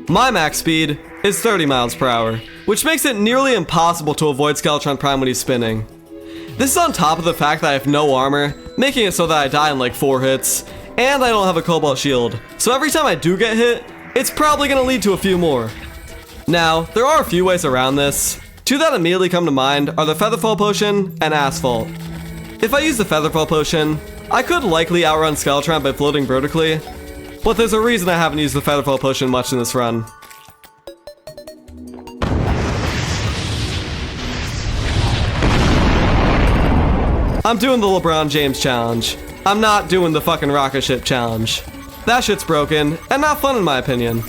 My max speed is 30 miles per hour, which makes it nearly impossible to avoid Skeletron Prime when he's spinning. This is on top of the fact that I have no armor, making it so that I die in like 4 hits, and I don't have a cobalt shield, so every time I do get hit, it's probably going to lead to a few more. Now, there are a few ways around this. Two that immediately come to mind are the Featherfall Potion and Asphalt. If I use the Featherfall Potion, I could likely outrun Skeletron by floating vertically, but there's a reason I haven't used the Featherfall Potion much in this run. I'm doing the LeBron James challenge. I'm not doing the fucking rocket ship challenge. That shit's broken, and not fun in my opinion.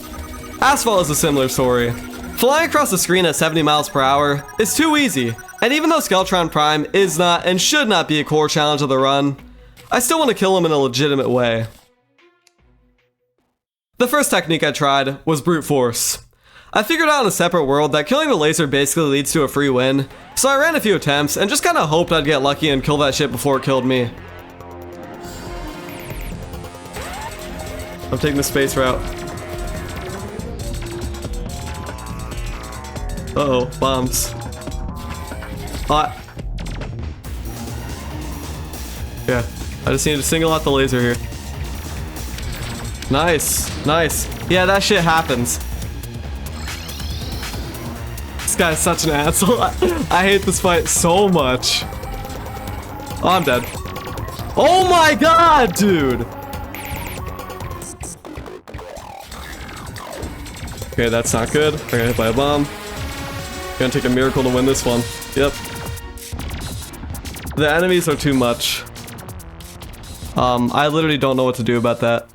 Asphalt is a similar story. Flying across the screen at 70 miles per hour is too easy, and even though Skeletron Prime is not and should not be a core challenge of the run, I still want to kill him in a legitimate way. The first technique I tried was brute force. I figured out in a separate world that killing the laser basically leads to a free win, so I ran a few attempts and just kinda hoped I'd get lucky and kill that shit before it killed me. I'm taking the space route. Uh-oh, bombs. Yeah, I just need to single out the laser here. Nice, nice. Yeah, that shit happens. This guy's such an asshole. I hate this fight so much. Oh, I'm dead. Oh my god, dude! Okay, that's not good. I got hit by a bomb. Gonna take a miracle to win this one. Yep. The enemies are too much. I literally don't know what to do about that.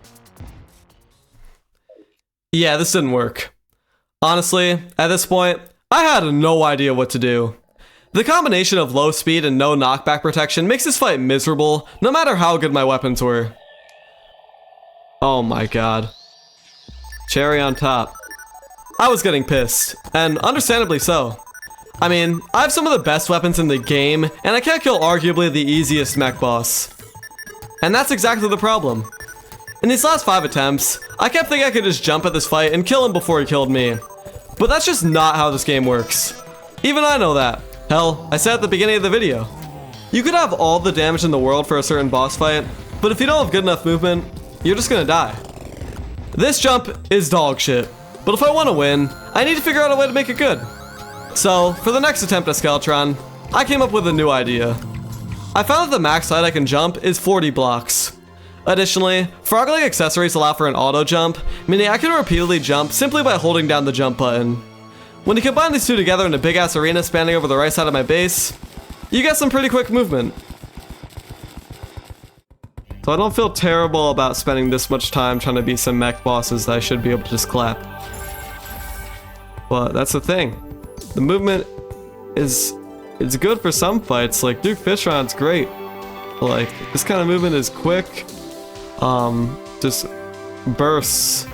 Yeah, this didn't work. Honestly, at this point, I had no idea what to do. The combination of low speed and no knockback protection makes this fight miserable, no matter how good my weapons were. Oh my god. Cherry on top. I was getting pissed, and understandably so. I mean, I have some of the best weapons in the game, and I can't kill arguably the easiest mech boss. And that's exactly the problem. In these last 5 attempts, I kept thinking I could just jump at this fight and kill him before he killed me. But that's just not how this game works. Even I know that. Hell, I said at the beginning of the video. You could have all the damage in the world for a certain boss fight, but if you don't have good enough movement, you're just gonna die. This jump is dog shit, but if I want to win, I need to figure out a way to make it good. So, for the next attempt at Skeletron, I came up with a new idea. I found that the max height I can jump is 40 blocks. Additionally, frog-leg accessories allow for an auto jump, meaning I can repeatedly jump simply by holding down the jump button. When you combine these two together in a big-ass arena spanning over the right side of my base, you get some pretty quick movement. So I don't feel terrible about spending this much time trying to beat some mech bosses that I should be able to just clap. But that's the thing. The movement is good for some fights, like Duke Fishron's great. Like, this kind of movement is quick. Just bursts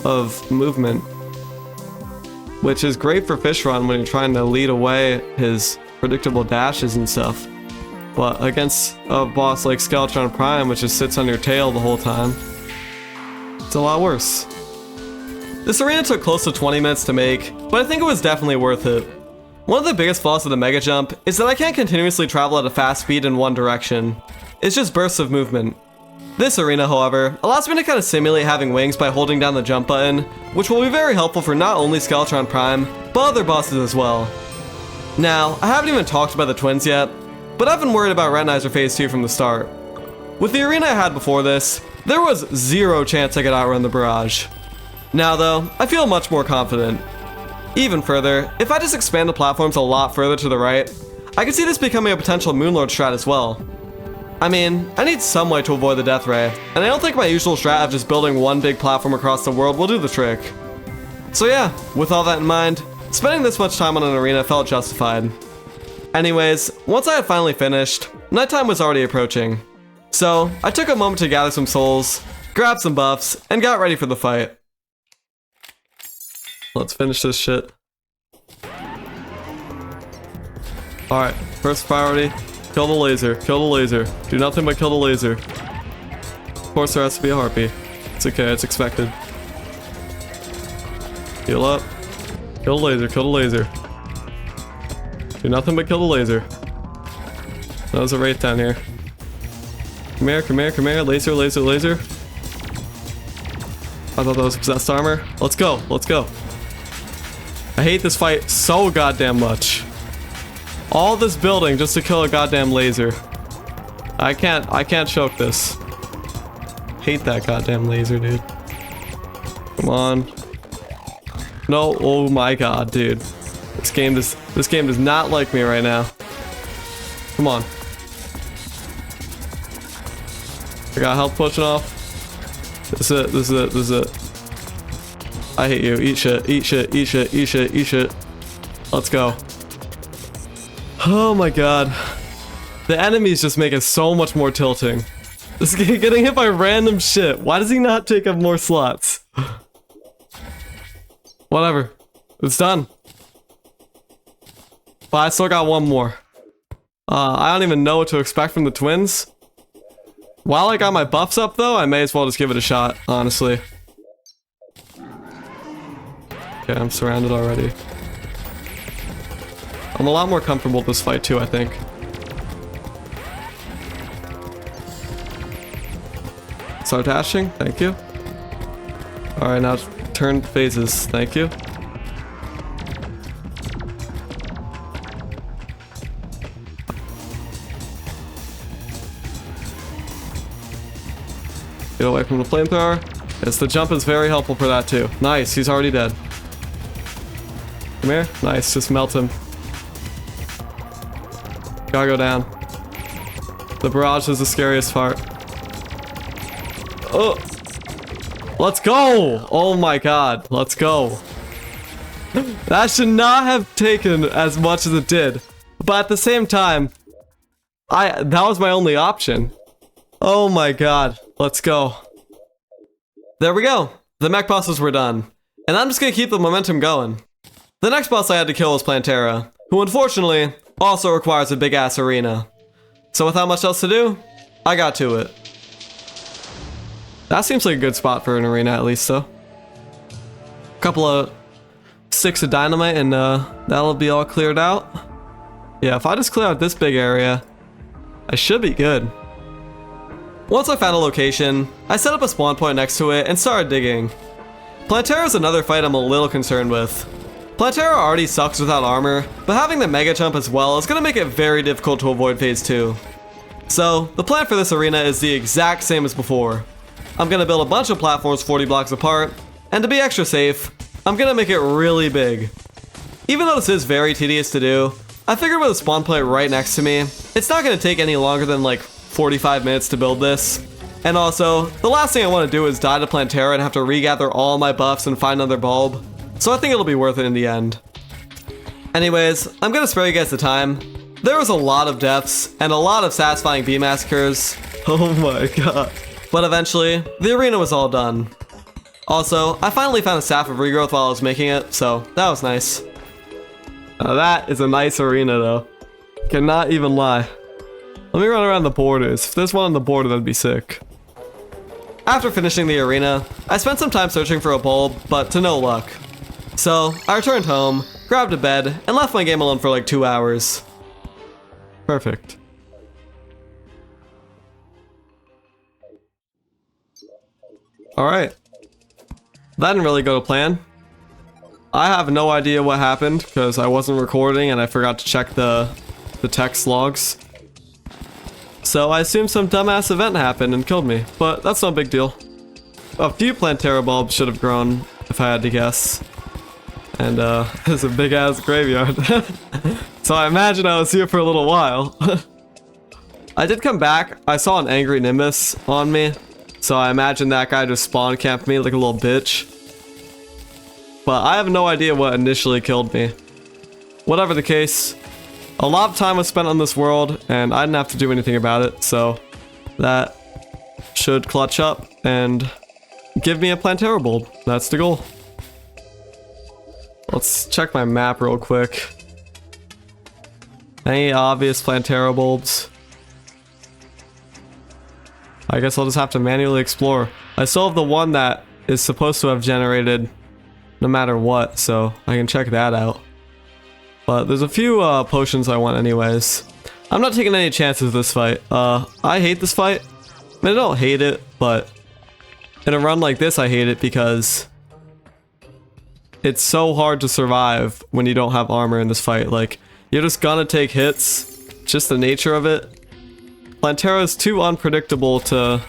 of movement, which is great for Fishron when you're trying to lead away his predictable dashes and stuff. But against a boss like Skeletron Prime, which just sits on your tail the whole time, it's a lot worse. This arena took close to 20 minutes to make, but I think it was definitely worth it. One of the biggest flaws of the Mega Jump is that I can't continuously travel at a fast speed in one direction. It's just bursts of movement. This arena, however, allows me to kind of simulate having wings by holding down the jump button, which will be very helpful for not only Skeletron Prime, but other bosses as well. Now, I haven't even talked about the twins yet, but I've been worried about Retinizer Phase 2 from the start. With the arena I had before this, there was zero chance I could outrun the barrage. Now though, I feel much more confident. Even further, if I just expand the platforms a lot further to the right, I can see this becoming a potential Moonlord strat as well. I mean, I need some way to avoid the death ray, and I don't think my usual strat of just building one big platform across the world will do the trick. So yeah, with all that in mind, spending this much time on an arena felt justified. Anyways, once I had finally finished, nighttime was already approaching. So, I took a moment to gather some souls, grabbed some buffs, and got ready for the fight. Let's finish this shit. Alright, first priority, kill the laser, kill the laser. Do nothing but kill the laser. Of course there has to be a harpy. It's okay, it's expected. Heal up. Kill the laser, kill the laser. Do nothing but kill the laser. There's a wraith down here. Come here, come here, come here. Laser, laser, laser. I thought that was possessed armor. Let's go, let's go. I hate this fight so goddamn much. All this building just to kill a goddamn laser. I can't choke this. Hate that goddamn laser, dude. Come on. No, oh my god, dude. This game does not like me right now. Come on. I got health potion off. This is it, this is it, this is it. I hate you. Eat shit, eat shit, eat shit, eat shit, eat shit. Let's go. Oh my god. The enemies just make it so much more tilting. This is getting hit by random shit. Why does he not take up more slots? Whatever. It's done. But I still got one more. I don't even know what to expect from the twins. While I got my buffs up though, I may as well just give it a shot, honestly. Okay, I'm surrounded already. I'm a lot more comfortable with this fight too, I think. Start dashing, thank you. Alright, now turn phases, thank you. Get away from the flamethrower. Yes, the jump is very helpful for that too. Nice, he's already dead. Come here. Nice, just melt him. Gotta go down. The barrage is the scariest part. Oh! Let's go! Oh my god, let's go. That should not have taken as much as it did. But at the same time, that was my only option. Oh my god, let's go. There we go. The mech bosses were done. And I'm just gonna keep the momentum going. The next boss I had to kill was Plantera, who unfortunately also requires a big ass arena. So without much else to do, I got to it. That seems like a good spot for an arena at least, though. Couple of sticks of dynamite and that'll be all cleared out. Yeah, if I just clear out this big area, I should be good. Once I found a location, I set up a spawn point next to it and started digging. Plantera is another fight I'm a little concerned with. Plantera already sucks without armor, but having the mega jump as well is going to make it very difficult to avoid phase 2. So, the plan for this arena is the exact same as before. I'm going to build a bunch of platforms 40 blocks apart, and to be extra safe, I'm going to make it really big. Even though this is very tedious to do, I figured with a spawn point right next to me, it's not going to take any longer than like 45 minutes to build this. And also, the last thing I want to do is die to Plantera and have to regather all my buffs and find another bulb. So I think it'll be worth it in the end. Anyways, I'm gonna spare you guys the time. There was a lot of deaths and a lot of satisfying bee massacres. Oh my god. But eventually, the arena was all done. Also, I finally found a staff of regrowth while I was making it, so that was nice. Now that is a nice arena though. Cannot even lie. Let me run around the borders. If there's one on the border, that'd be sick. After finishing the arena, I spent some time searching for a bulb, but to no luck. So, I returned home, grabbed a bed, and left my game alone for like 2 hours. Perfect. Alright. That didn't really go to plan. I have no idea what happened, because I wasn't recording and I forgot to check the text logs. So I assume some dumbass event happened and killed me, but that's no big deal. A few Plantera bulbs should have grown, if I had to guess. And there's a big ass graveyard. So I imagine I was here for a little while. I did come back. I saw an angry Nimbus on me. So I imagine that guy just spawn camped me like a little bitch. But I have no idea what initially killed me. Whatever the case, a lot of time was spent on this world and I didn't have to do anything about it. So that should clutch up and give me a Plantera bulb. That's the goal. Let's check my map real quick. Any obvious Plantera bulbs? I guess I'll just have to manually explore. I still have the one that is supposed to have generated no matter what, so I can check that out. But there's a few potions I want anyways. I'm not taking any chances this fight. I hate this fight. I mean, I don't hate it, but in a run like this, I hate it because it's so hard to survive when you don't have armor in this fight. Like, you're just gonna take hits. Just the nature of it. Plantera is too unpredictable to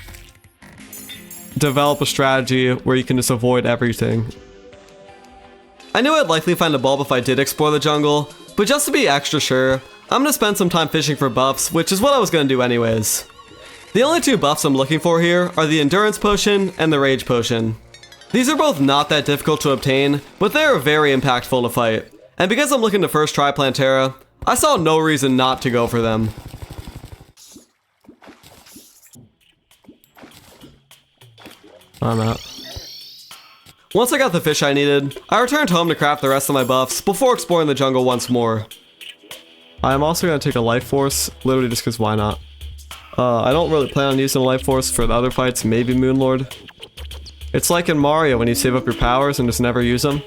develop a strategy where you can just avoid everything. I knew I'd likely find a bulb if I did explore the jungle, but just to be extra sure, I'm gonna spend some time fishing for buffs, which is what I was gonna do anyways. The only two buffs I'm looking for here are the Endurance Potion and the Rage Potion. These are both not that difficult to obtain, but they are very impactful in a fight. And because I'm looking to first try Plantera, I saw no reason not to go for them. I'm out. Once I got the fish I needed, I returned home to craft the rest of my buffs before exploring the jungle once more. I'm also going to take a life force, literally just because why not. I don't really plan on using a life force for the other fights, maybe Moonlord. It's like in Mario when you save up your powers and just never use them.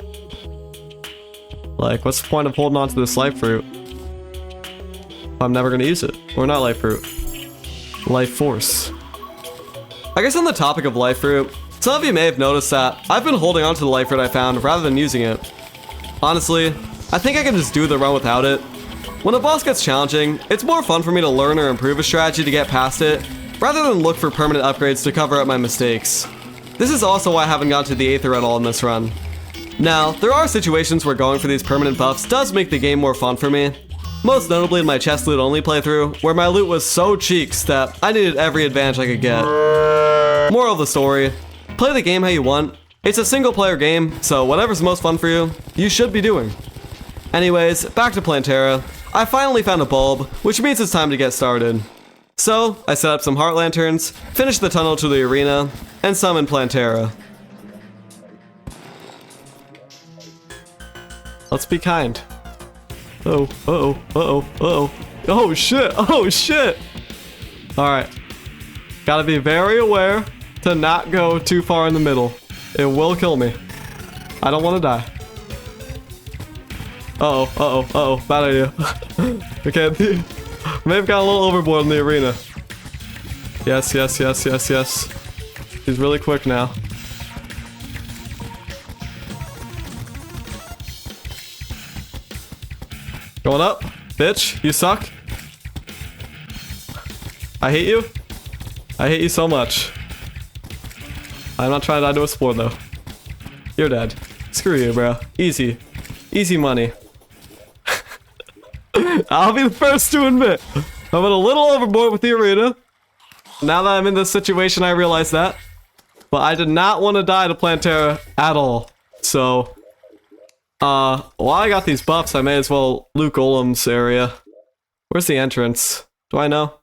Like, what's the point of holding on to this life fruit? I'm never going to use it. Or not life fruit. Life force. I guess on the topic of life fruit, some of you may have noticed that I've been holding on to the life fruit I found rather than using it. Honestly, I think I can just do the run without it. When a boss gets challenging, it's more fun for me to learn or improve a strategy to get past it, rather than look for permanent upgrades to cover up my mistakes. This is also why I haven't gone to the Aether at all in this run. Now, there are situations where going for these permanent buffs does make the game more fun for me. Most notably in my chest loot only playthrough, where my loot was so cheeks that I needed every advantage I could get. Moral of the story, play the game how you want. It's a single player game, so whatever's most fun for you, you should be doing. Anyways, back to Plantera. I finally found a bulb, which means it's time to get started. So, I set up some heart lanterns, finished the tunnel to the arena, and summoned Plantera. Let's be kind. Oh shit! Alright. Gotta be very aware to not go too far in the middle. It will kill me. I don't want to die. Bad idea. Okay, may have got a little overboard in the arena. Yes. He's really quick now. Going up. Bitch, you suck. I hate you. I hate you so much. I'm not trying to die to a spore though. You're dead. Screw you, bro. Easy. Easy money. I'll be the first to admit, I went a little overboard with the arena. Now that I'm in this situation, I realize that. But I did not want to die to Plantera at all. So, while I got these buffs, I may as well loot Golem's area. Where's the entrance? Do I know?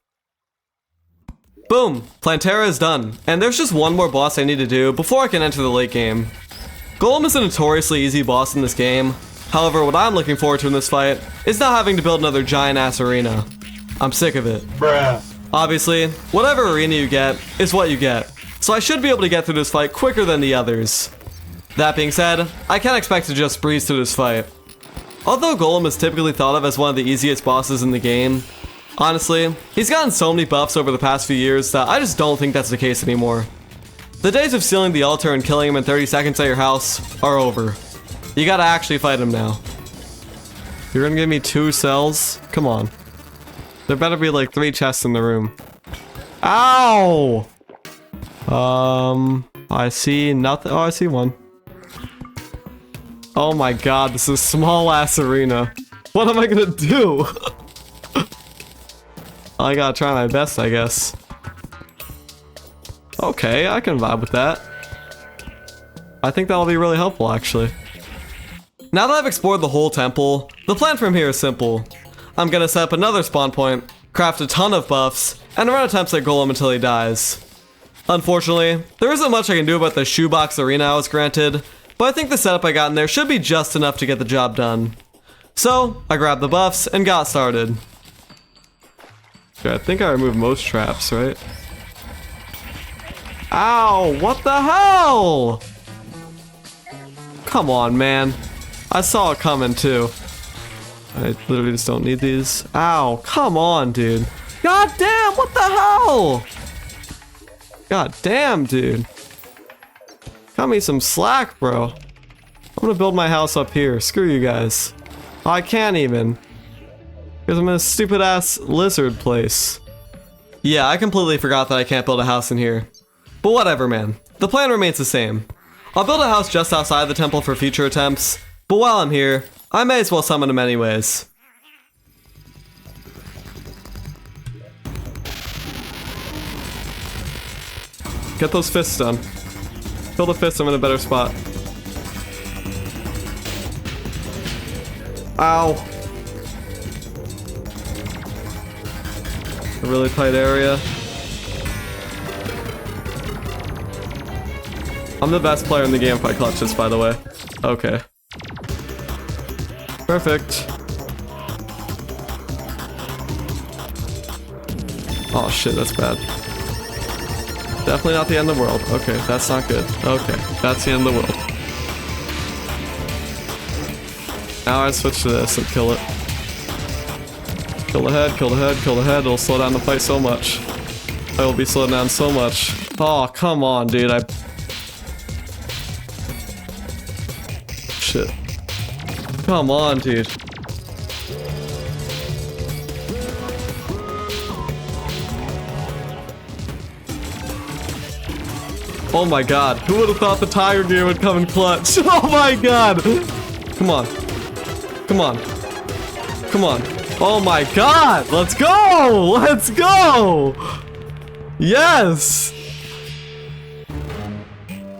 Boom! Plantera is done. And there's just one more boss I need to do before I can enter the late game. Golem is a notoriously easy boss in this game. However, what I'm looking forward to in this fight is not having to build another giant-ass arena. I'm sick of it. Bruh. Obviously, whatever arena you get is what you get, so I should be able to get through this fight quicker than the others. That being said, I can't expect to just breeze through this fight. Although Golem is typically thought of as one of the easiest bosses in the game, honestly, he's gotten so many buffs over the past few years that I just don't think that's the case anymore. The days of sealing the altar and killing him in 30 seconds at your house are over. You gotta actually fight him now. You're gonna give me 2 cells? Come on. There better be like 3 chests in the room. Ow! I see nothing. Oh, I see one. Oh my god, this is a small ass arena. What am I gonna do? I gotta try my best, I guess. Okay, I can vibe with that. I think that'll be really helpful, actually. Now that I've explored the whole temple, the plan from here is simple. I'm gonna set up another spawn point, craft a ton of buffs, and run attempts at Golem until he dies. Unfortunately, there isn't much I can do about the shoebox arena I was granted, but I think the setup I got in there should be just enough to get the job done. So, I grabbed the buffs and got started. Okay, I think I removed most traps, right? Ow, what the hell? Come on, man. I saw it coming too. I literally just don't need these. Ow, come on, dude. God damn, what the hell? God damn, dude. Cut me some slack, bro. I'm gonna build my house up here. Screw you guys. I can't even. Because I'm in a stupid ass lizard place. Yeah, I completely forgot that I can't build a house in here. But whatever, man. The plan remains the same. I'll build a house just outside the temple for future attempts, but while I'm here, I may as well summon him anyways. Get those fists done. Kill the fists, I'm in a better spot. Ow. A really tight area. I'm the best player in the game if I clutch this, by the way. Okay. Perfect. Oh shit, that's bad. Definitely not the end of the world. Okay, that's not good. Okay, that's the end of the world. Now I switch to this and kill it. Kill the head, kill the head, kill the head. It'll slow down the fight so much. I will be slowed down so much. Oh, come on, dude. Shit. Come on, dude. Oh my god. Who would have thought the Tiger Gear would come in clutch? Oh my god. Come on. Come on. Come on. Oh my god. Let's go. Let's go. Yes.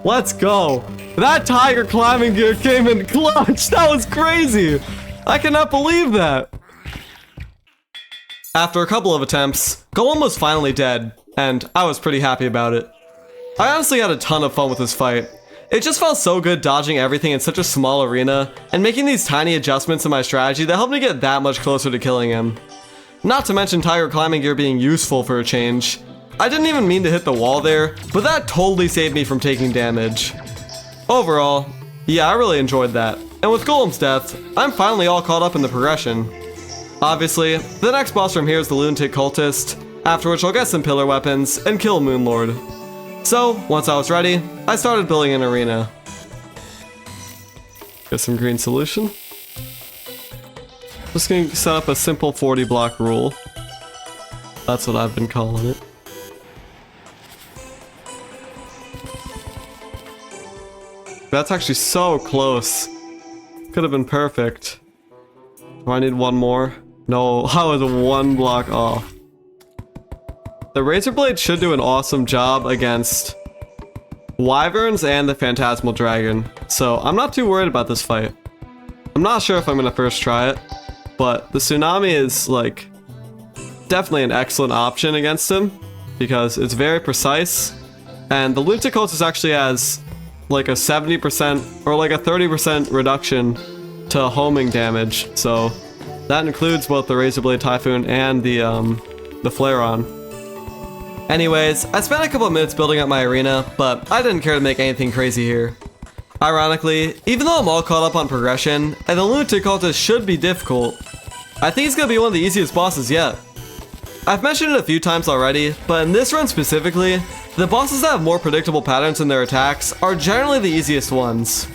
Let's go. That Tiger climbing gear came in clutch. That was crazy. I cannot believe that. After a couple of attempts, Golem was finally dead, and I was pretty happy about it. I honestly had a ton of fun with this fight. It just felt so good dodging everything in such a small arena, and making these tiny adjustments in my strategy that helped me get that much closer to killing him. Not to mention Tiger climbing gear being useful for a change. I didn't even mean to hit the wall there, but that totally saved me from taking damage. Overall, yeah, I really enjoyed that. And with Golem's death, I'm finally all caught up in the progression. Obviously, the next boss from here is the Lunatic Cultist, after which I'll get some pillar weapons and kill Moonlord. So, once I was ready, I started building an arena. Get some green solution. Just gonna set up a simple 40 block rule. That's what I've been calling it. That's actually so close. Could have been perfect. Do I need one more? No, I was one block off. The Razor Blade should do an awesome job against Wyverns and the Phantasmal Dragon, so I'm not too worried about this fight. I'm not sure if I'm gonna first try it, but the Tsunami is, like, definitely an excellent option against him, because it's very precise, and the Lunatic Cultist actually has like a 70% or like a 30% reduction to homing damage, so that includes both the Razor Blade Typhoon and the Flare-On. Anyways, I spent a couple of minutes building up my arena, but I didn't care to make anything crazy here. Ironically, even though I'm all caught up on progression, and the Lunatic Cultist should be difficult, I think he's gonna be one of the easiest bosses yet. I've mentioned it a few times already, but in this run specifically, the bosses that have more predictable patterns in their attacks are generally the easiest ones.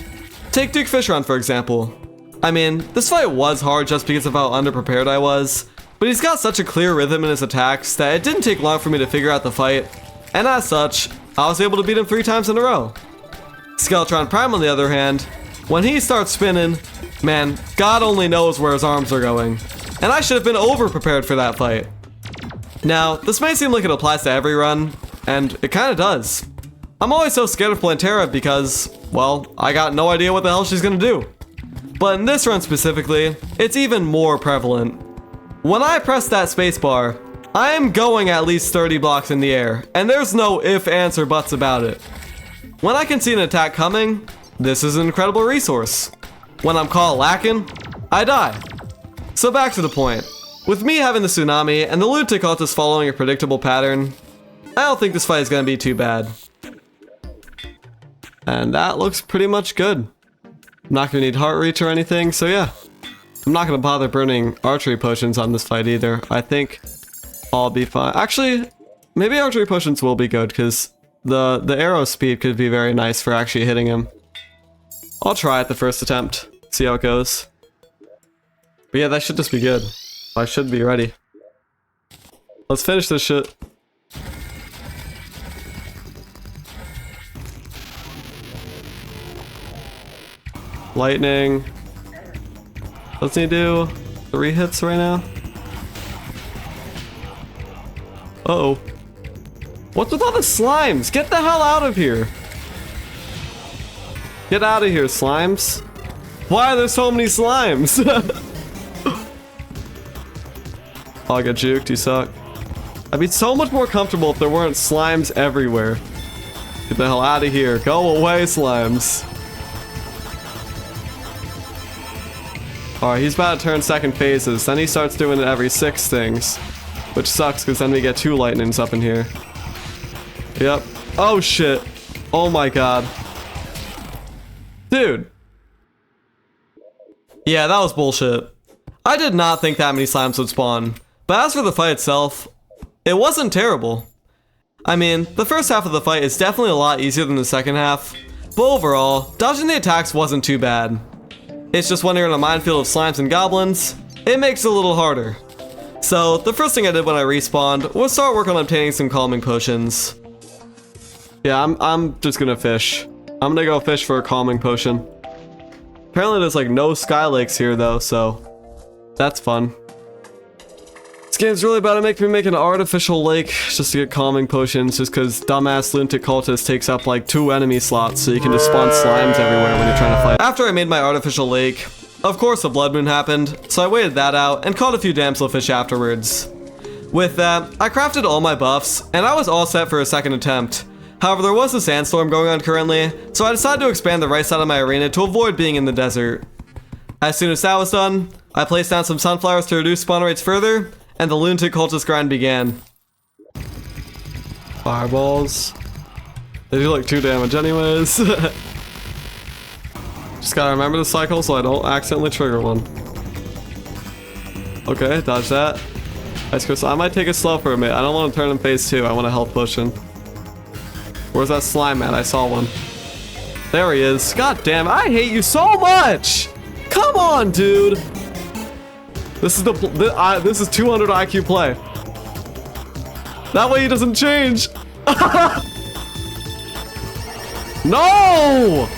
Take Duke Fishron for example. I mean, this fight was hard just because of how underprepared I was, but he's got such a clear rhythm in his attacks that it didn't take long for me to figure out the fight, and as such, I was able to beat him 3 times in a row. Skeletron Prime on the other hand, when he starts spinning, man, God only knows where his arms are going, and I should have been over-prepared for that fight. Now, this may seem like it applies to every run, and it kinda does. I'm always so scared of Plantera because, well, I got no idea what the hell she's gonna do. But in this run specifically, it's even more prevalent. When I press that spacebar, I am going at least 30 blocks in the air, and there's no if, ands, or buts about it. When I can see an attack coming, this is an incredible resource. When I'm caught lacking, I die. So back to the point. With me having the tsunami and the lunatic cultist following a predictable pattern, I don't think this fight is going to be too bad. And that looks pretty much good. I'm not going to need heart reach or anything, so yeah. I'm not going to bother burning archery potions on this fight either. I think I'll be fine. Actually, maybe archery potions will be good because the arrow speed could be very nice for actually hitting him. I'll try it the first attempt, see how it goes. But yeah, that should just be good. I should be ready. Let's finish this shit. Lightning. Doesn't he do 3 hits right now? Uh-oh. What's with all the slimes? Get the hell out of here. Get out of here, slimes. Why are there so many slimes? I'll get juked, you suck. I'd be so much more comfortable if there weren't slimes everywhere. Get the hell out of here. Go away, slimes. Alright, he's about to turn second phases. Then he starts doing it every 6 things. Which sucks, because then we get 2 lightnings up in here. Yep. Oh, shit. Oh, my God. Dude. Yeah, that was bullshit. I did not think that many slimes would spawn. But as for the fight itself, it wasn't terrible. I mean, the first half of the fight is definitely a lot easier than the second half. But overall, dodging the attacks wasn't too bad. It's just when you're in a minefield of slimes and goblins, it makes it a little harder. So, the first thing I did when I respawned was start working on obtaining some calming potions. Yeah, I'm just gonna fish. I'm gonna go fish for a calming potion. Apparently there's like no sky lakes here though, so that's fun. This game's really about to make me make an artificial lake just to get calming potions, just because dumbass lunatic cultist takes up like 2 enemy slots, so you can just spawn slimes everywhere when you're trying to fight. After I made my artificial lake, of course a blood moon happened, so I waited that out and caught a few damselfish afterwards. With that, I crafted all my buffs, and I was all set for a second attempt. However, there was a sandstorm going on currently, so I decided to expand the right side of my arena to avoid being in the desert. As soon as that was done, I placed down some sunflowers to reduce spawn rates further, and the lunatic cultist grind began. Fireballs. They do like 2 damage anyways. Just gotta remember the cycle so I don't accidentally trigger one. Okay, dodge that. Ice crystal. I might take it slow for a minute. I don't want to turn in phase 2. I want a health potion. Where's that slime at? I saw one. There he is. God damn, I hate you so much! Come on, dude! This is this is 200 IQ play. That way he doesn't change. No!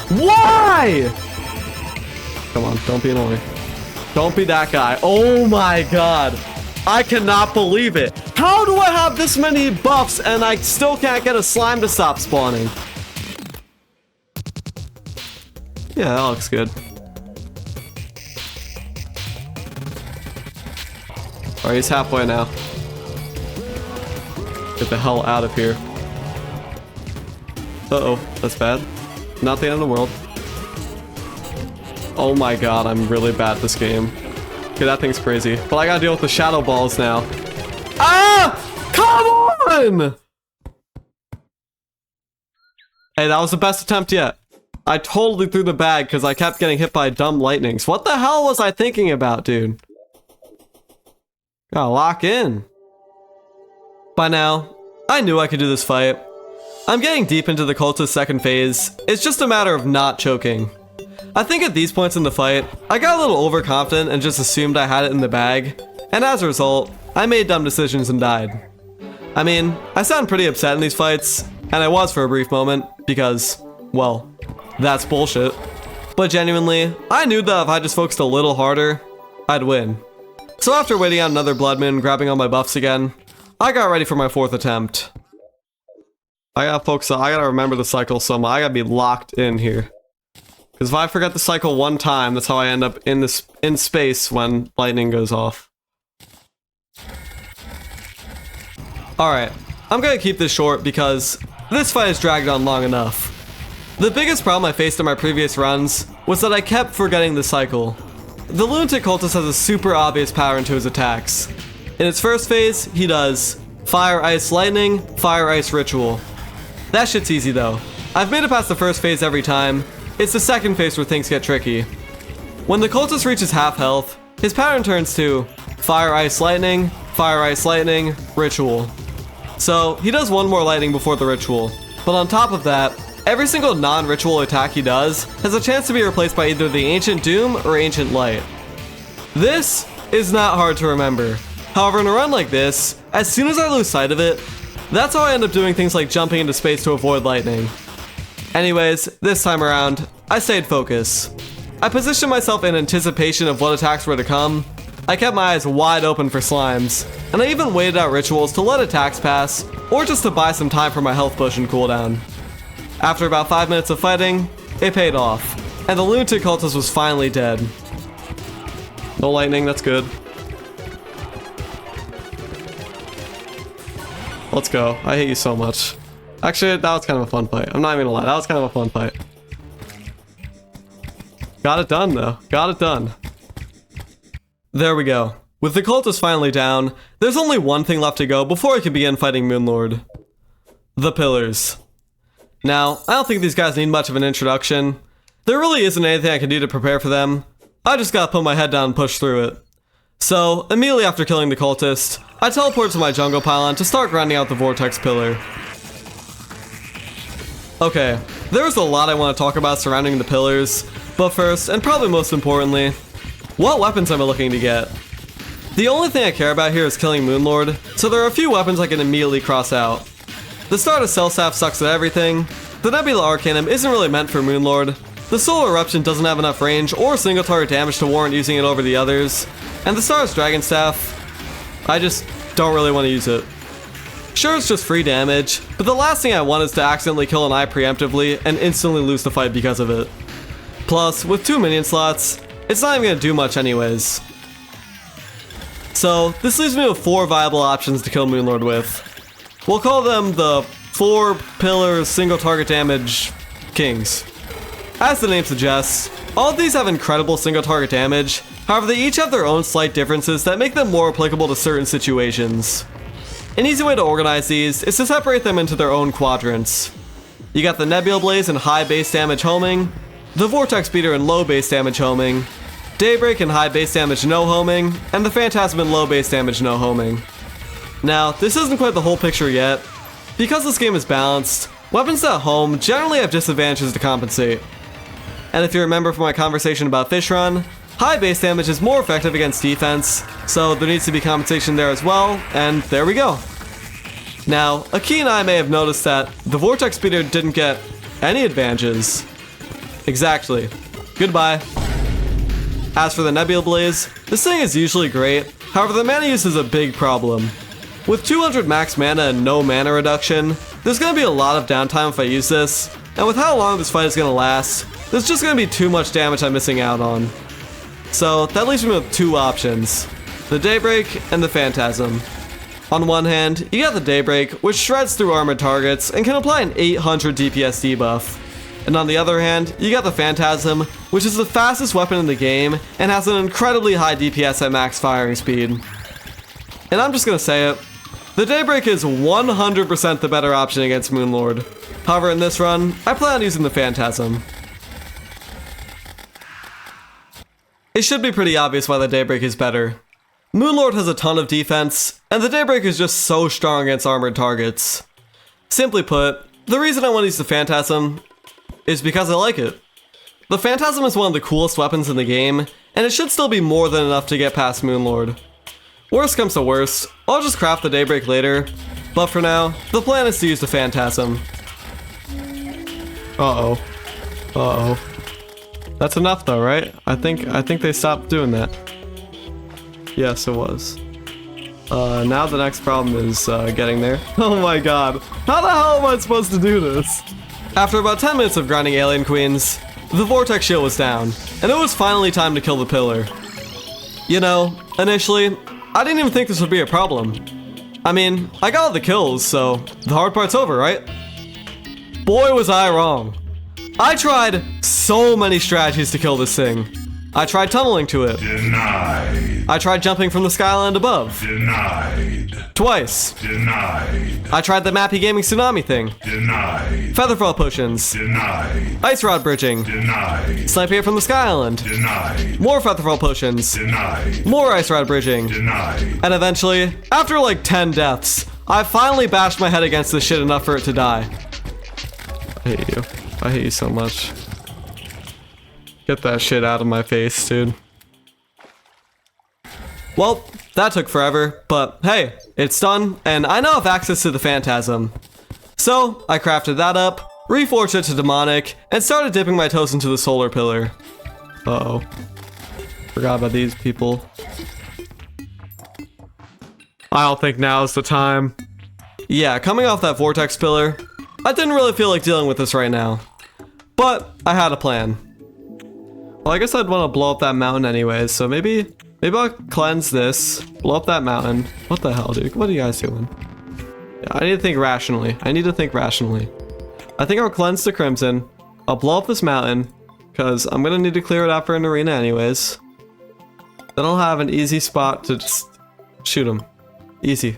Why? Come on, don't be annoying. Don't be that guy. Oh my god. I cannot believe it. How do I have this many buffs and I still can't get a slime to stop spawning? Yeah, that looks good. Alright, he's halfway now. Get the hell out of here. Uh-oh, that's bad. Not the end of the world. Oh my god, I'm really bad at this game. Okay, that thing's crazy. But I gotta deal with the shadow balls now. Ah! Come on! Hey, that was the best attempt yet. I totally threw the bag because I kept getting hit by dumb lightnings. What the hell was I thinking about, dude? Gotta lock in. By now, I knew I could do this fight. I'm getting deep into the cultist second phase. It's just a matter of not choking. I think at these points in the fight, I got a little overconfident and just assumed I had it in the bag. And as a result, I made dumb decisions and died. I mean, I sound pretty upset in these fights, and I was for a brief moment, because, well, that's bullshit. But genuinely, I knew that if I just focused a little harder, I'd win. So after waiting on another blood moon and grabbing all my buffs again, I got ready for my 4th attempt. I gotta focus on, I gotta remember the cycle somehow. I gotta be locked in here. Because if I forget the cycle one time, that's how I end up in space when lightning goes off. Alright, I'm gonna keep this short because this fight has dragged on long enough. The biggest problem I faced in my previous runs was that I kept forgetting the cycle. The Lunatic Cultist has a super obvious pattern to his attacks. In its first phase, he does Fire, Ice, Lightning, Fire, Ice, Ritual. That shit's easy though. I've made it past the first phase every time. It's the second phase where things get tricky. When the Cultist reaches half health, his pattern turns to Fire, Ice, Lightning, Fire, Ice, Lightning, Ritual. So he does one more lightning before the ritual. But on top of that, every single non-ritual attack he does has a chance to be replaced by either the Ancient Doom or Ancient Light. This is not hard to remember. However, in a run like this, as soon as I lose sight of it, that's how I end up doing things like jumping into space to avoid lightning. Anyways, this time around, I stayed focused. I positioned myself in anticipation of what attacks were to come. I kept my eyes wide open for slimes, and I even waited out rituals to let attacks pass, or just to buy some time for my health potion cooldown. After about 5 minutes of fighting, it paid off, and the Lunatic Cultist was finally dead. No lightning, that's good. Let's go. I hate you so much. Actually, that was kind of a fun fight. I'm not even gonna lie, that was kind of a fun fight. Got it done though. Got it done. There we go. With the Cultist finally down, there's only one thing left to go before I can begin fighting Moonlord. The Pillars. Now, I don't think these guys need much of an introduction. There really isn't anything I can do to prepare for them. I just gotta put my head down and push through it. So, immediately after killing the Cultist, I teleport to my jungle pylon to start grinding out the Vortex Pillar. Okay, there's a lot I want to talk about surrounding the pillars, but first, and probably most importantly, what weapons am I looking to get? The only thing I care about here is killing Moonlord, so there are a few weapons I can immediately cross out. The Stardust Cell Staff sucks at everything, the Nebula Arcanum isn't really meant for Moonlord, the Solar Eruption doesn't have enough range or single target damage to warrant using it over the others, and the Stardust Dragon Staff, I just don't really want to use it. Sure, it's just free damage, but the last thing I want is to accidentally kill an eye preemptively and instantly lose the fight because of it. Plus, with 2 minion slots, it's not even going to do much anyways. So, this leaves me with 4 viable options to kill Moonlord with. We'll call them the 4 pillar single target damage kings. As the name suggests, all of these have incredible single target damage, however they each have their own slight differences that make them more applicable to certain situations. An easy way to organize these is to separate them into their own quadrants. You got the Nebula Blaze and high base damage homing, the Vortex Beater and low base damage homing, Daybreak and high base damage no homing, and the Phantasm and low base damage no homing. Now, this isn't quite the whole picture yet. Because this game is balanced, weapons that home generally have disadvantages to compensate. And if you remember from my conversation about Fish Run, high base damage is more effective against defense, so there needs to be compensation there as well, and there we go. Now, a keen eye may have noticed that the Vortex Speeder didn't get any advantages. Exactly. Goodbye. As for the Nebula Blaze, this thing is usually great, however the mana use is a big problem. With 200 max mana and no mana reduction, there's going to be a lot of downtime if I use this, and with how long this fight is going to last, there's just going to be too much damage I'm missing out on. So that leaves me with 2 options, the Daybreak and the Phantasm. On one hand, you got the Daybreak, which shreds through armored targets and can apply an 800 DPS debuff. And on the other hand, you got the Phantasm, which is the fastest weapon in the game and has an incredibly high DPS at max firing speed. And I'm just gonna say it, the Daybreak is 100% the better option against Moonlord. However, in this run, I plan on using the Phantasm. It should be pretty obvious why the Daybreak is better. Moonlord has a ton of defense, and the Daybreak is just so strong against armored targets. Simply put, the reason I want to use the Phantasm is because I like it. The Phantasm is one of the coolest weapons in the game, and it should still be more than enough to get past Moonlord. Worst comes to worst, I'll just craft the Daybreak later, but for now, the plan is to use the Phantasm. Uh-oh. Uh-oh. That's enough though, right? I think they stopped doing that. Yes, it was. Now the next problem is getting there. Oh my god. How the hell am I supposed to do this? After about 10 minutes of grinding Alien Queens, the Vortex Shield was down, and it was finally time to kill the pillar. You know, initially, I didn't even think this would be a problem. I mean, I got all the kills, so the hard part's over, right? Boy, was I wrong. I tried so many strategies to kill this thing. I tried tunneling to it. Denied. I tried jumping from the skyline above. Denied. Twice. Denied. I tried the Mappy Gaming Tsunami thing. Denied. Featherfall potions. Denied. Ice rod bridging. Denied. Sniping it from the sky island. Denied. More featherfall potions. Denied. More ice rod bridging. Denied. And eventually, after like 10 deaths, I finally bashed my head against this shit enough for it to die. I hate you. I hate you so much. Get that shit out of my face, dude. Well, that took forever, but hey, it's done, and I now have access to the Phantasm. So, I crafted that up, reforged it to Demonic, and started dipping my toes into the Solar Pillar. Uh-oh. Forgot about these people. I don't think now's the time. Yeah, coming off that Vortex Pillar, I didn't really feel like dealing with this right now. But, I had a plan. Well, I guess I'd want to blow up that mountain anyways, so maybe I'll cleanse this, blow up that mountain. What the hell, dude? What are you guys doing? Yeah, I need to think rationally. I think I'll cleanse the Crimson. I'll blow up this mountain, because I'm going to need to clear it out for an arena anyways. Then I'll have an easy spot to just shoot him. Easy.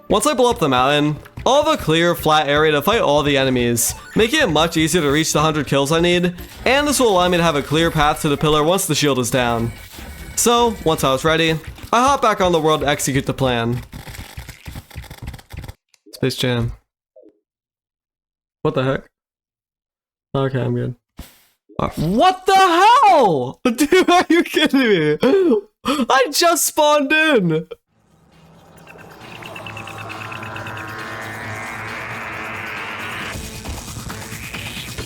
Once I blow up the mountain, I'll have a clear, flat area to fight all the enemies, making it much easier to reach the 100 kills I need, and this will allow me to have a clear path to the pillar once the shield is down. So, once I was ready, I hop back on the world to execute the plan. Space Jam. What the heck? Okay, I'm good. What the hell? Dude, are you kidding me? I just spawned in!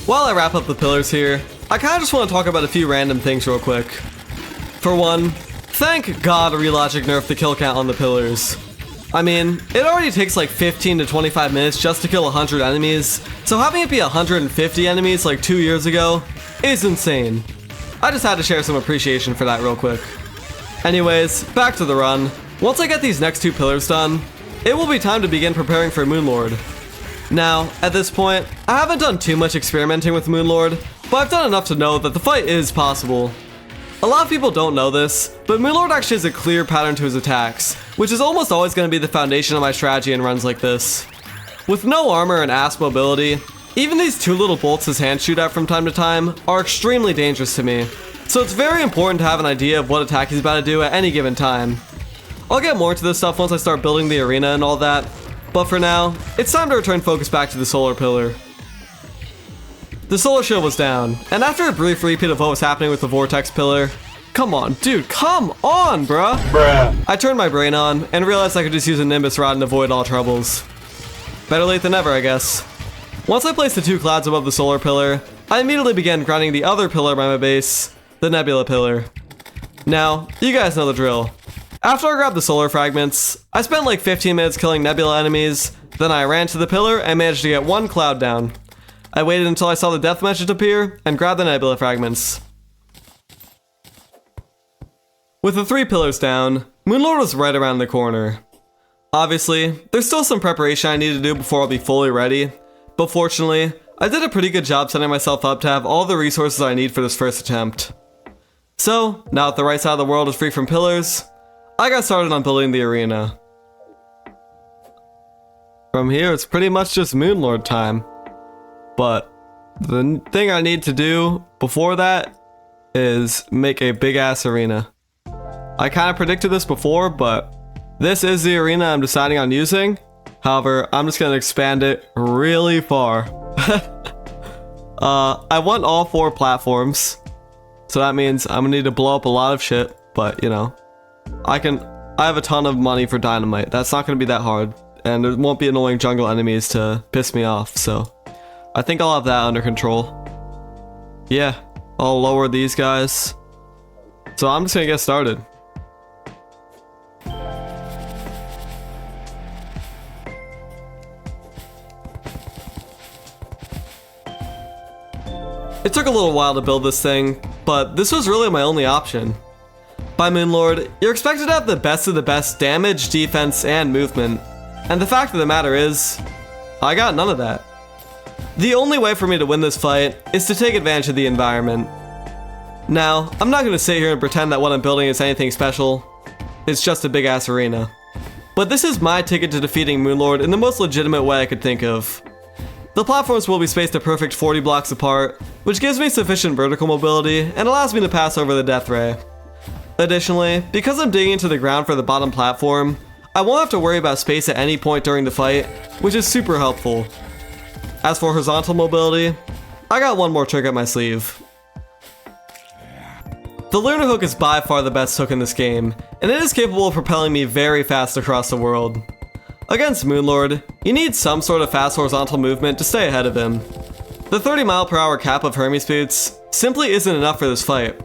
While I wrap up the pillars here, I kinda just want to talk about a few random things real quick. For one, thank God Relogic nerfed the kill count on the pillars. I mean, it already takes like 15 to 25 minutes just to kill 100 enemies, so having it be 150 enemies like 2 years ago is insane. I just had to share some appreciation for that real quick. Anyways, back to the run. Once I get these next 2 pillars done, it will be time to begin preparing for Moonlord. Now, at this point, I haven't done too much experimenting with Moonlord, but I've done enough to know that the fight is possible. A lot of people don't know this, but Moonlord actually has a clear pattern to his attacks, which is almost always going to be the foundation of my strategy in runs like this. With no armor and ass mobility, even these 2 little bolts his hands shoot at from time to time are extremely dangerous to me, so it's very important to have an idea of what attack he's about to do at any given time. I'll get more into this stuff once I start building the arena and all that, but for now, it's time to return focus back to the Solar Pillar. The Solar Shield was down, and after a brief repeat of what was happening with the Vortex Pillar, come on, dude, come on, bruh! I turned my brain on, and realized I could just use a Nimbus Rod and avoid all troubles. Better late than never, I guess. Once I placed the 2 clouds above the Solar Pillar, I immediately began grinding the other pillar by my base, the Nebula Pillar. Now, you guys know the drill. After I grabbed the solar fragments, I spent like 15 minutes killing nebula enemies, then I ran to the pillar and managed to get 1 cloud down. I waited until I saw the death message appear and grabbed the nebula fragments. With the 3 pillars down, Moonlord was right around the corner. Obviously, there's still some preparation I need to do before I'll be fully ready, but fortunately, I did a pretty good job setting myself up to have all the resources I need for this first attempt. So, now that the right side of the world is free from pillars, I got started on building the arena. From here, it's pretty much just Moonlord time. But the thing I need to do before that is make a big ass arena. I kind of predicted this before, but this is the arena I'm deciding on using. However, I'm just going to expand it really far. I want all 4 platforms. So that means I'm going to need to blow up a lot of shit, but you know. I have a ton of money for dynamite. That's not going to be that hard. And there won't be annoying jungle enemies to piss me off, so I think I'll have that under control. Yeah, I'll lower these guys. So I'm just going to get started. It took a little while to build this thing, but this was really my only option. By Moonlord, you're expected to have the best of the best damage, defense, and movement. And the fact of the matter is, I got none of that. The only way for me to win this fight is to take advantage of the environment. Now, I'm not going to sit here and pretend that what I'm building is anything special. It's just a big ass arena. But this is my ticket to defeating Moonlord in the most legitimate way I could think of. The platforms will be spaced a perfect 40 blocks apart, which gives me sufficient vertical mobility and allows me to pass over the death ray. Additionally, because I'm digging into the ground for the bottom platform, I won't have to worry about space at any point during the fight, which is super helpful. As for horizontal mobility, I got one more trick up my sleeve. The lunar hook is by far the best hook in this game, and it is capable of propelling me very fast across the world. Against Moonlord, you need some sort of fast horizontal movement to stay ahead of him. The 30-mile-per-hour cap of Hermes boots simply isn't enough for this fight.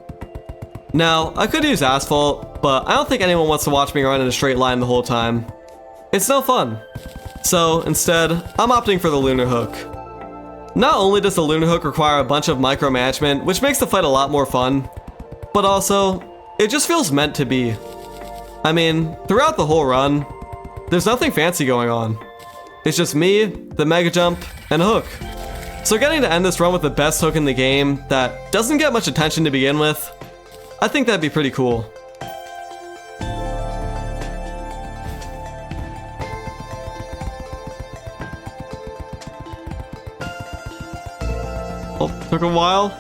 Now, I could use asphalt, but I don't think anyone wants to watch me run in a straight line the whole time. It's no fun. So, instead, I'm opting for the lunar hook. Not only does the lunar hook require a bunch of micromanagement, which makes the fight a lot more fun, but also, it just feels meant to be. I mean, throughout the whole run, there's nothing fancy going on. It's just me, the mega jump, and a hook. So getting to end this run with the best hook in the game that doesn't get much attention to begin with, I think that'd be pretty cool. Oh, took a while.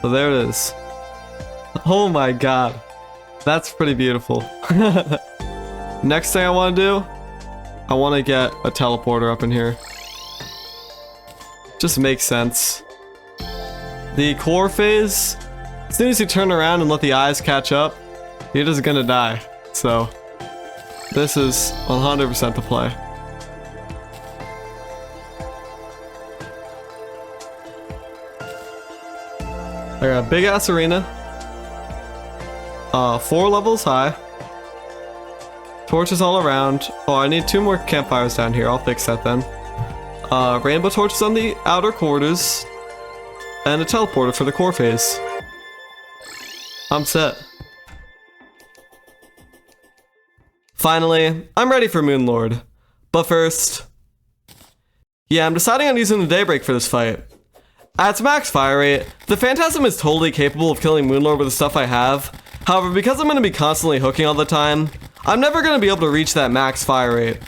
So there it is. Oh my god. That's pretty beautiful. Next thing I want to do, I want to get a teleporter up in here. Just makes sense. The core phase, as soon as you turn around and let the eyes catch up, you're just gonna die. So, this is 100% the play. I got a big ass arena. 4 levels high. Torches all around. Oh, I need 2 more campfires down here. I'll fix that then. Rainbow torches on the outer quarters. And a teleporter for the core phase. I'm set. Finally, I'm ready for Moonlord. But first... yeah, I'm deciding on using the Daybreak for this fight. At its max fire rate, the Phantasm is totally capable of killing Moonlord with the stuff I have. However, because I'm going to be constantly hooking all the time, I'm never going to be able to reach that max fire rate.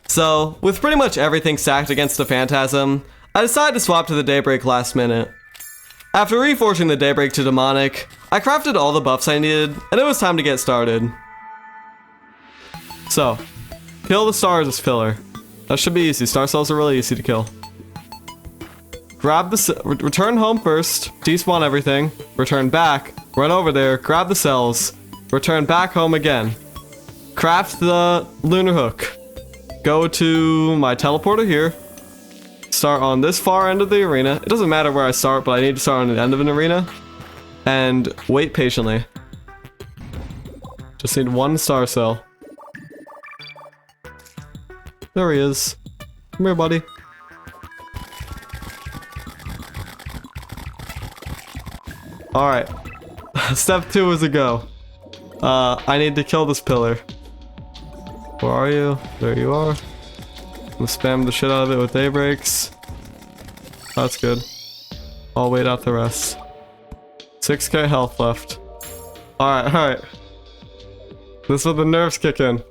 So, with pretty much everything stacked against the Phantasm, I decided to swap to the Daybreak last minute. After reforging the Daybreak to Demonic, I crafted all the buffs I needed, and it was time to get started. So, kill the stars as filler. That should be easy. Star cells are really easy to kill. Grab the return home first, despawn everything, return back, run over there, grab the cells, return back home again. Craft the lunar hook. Go to my teleporter here. Start on this far end of the arena. It doesn't matter where I start, but I need to start on the end of an arena. And wait patiently. Just need 1 star cell. There he is. Come here, buddy. Alright. Step 2 is a go. I need to kill this pillar. Where are you? There you are. I'm gonna spam the shit out of it with daybreaks. That's good. I'll wait out the rest. 6k health left. Alright, alright. This is where the nerves kick in.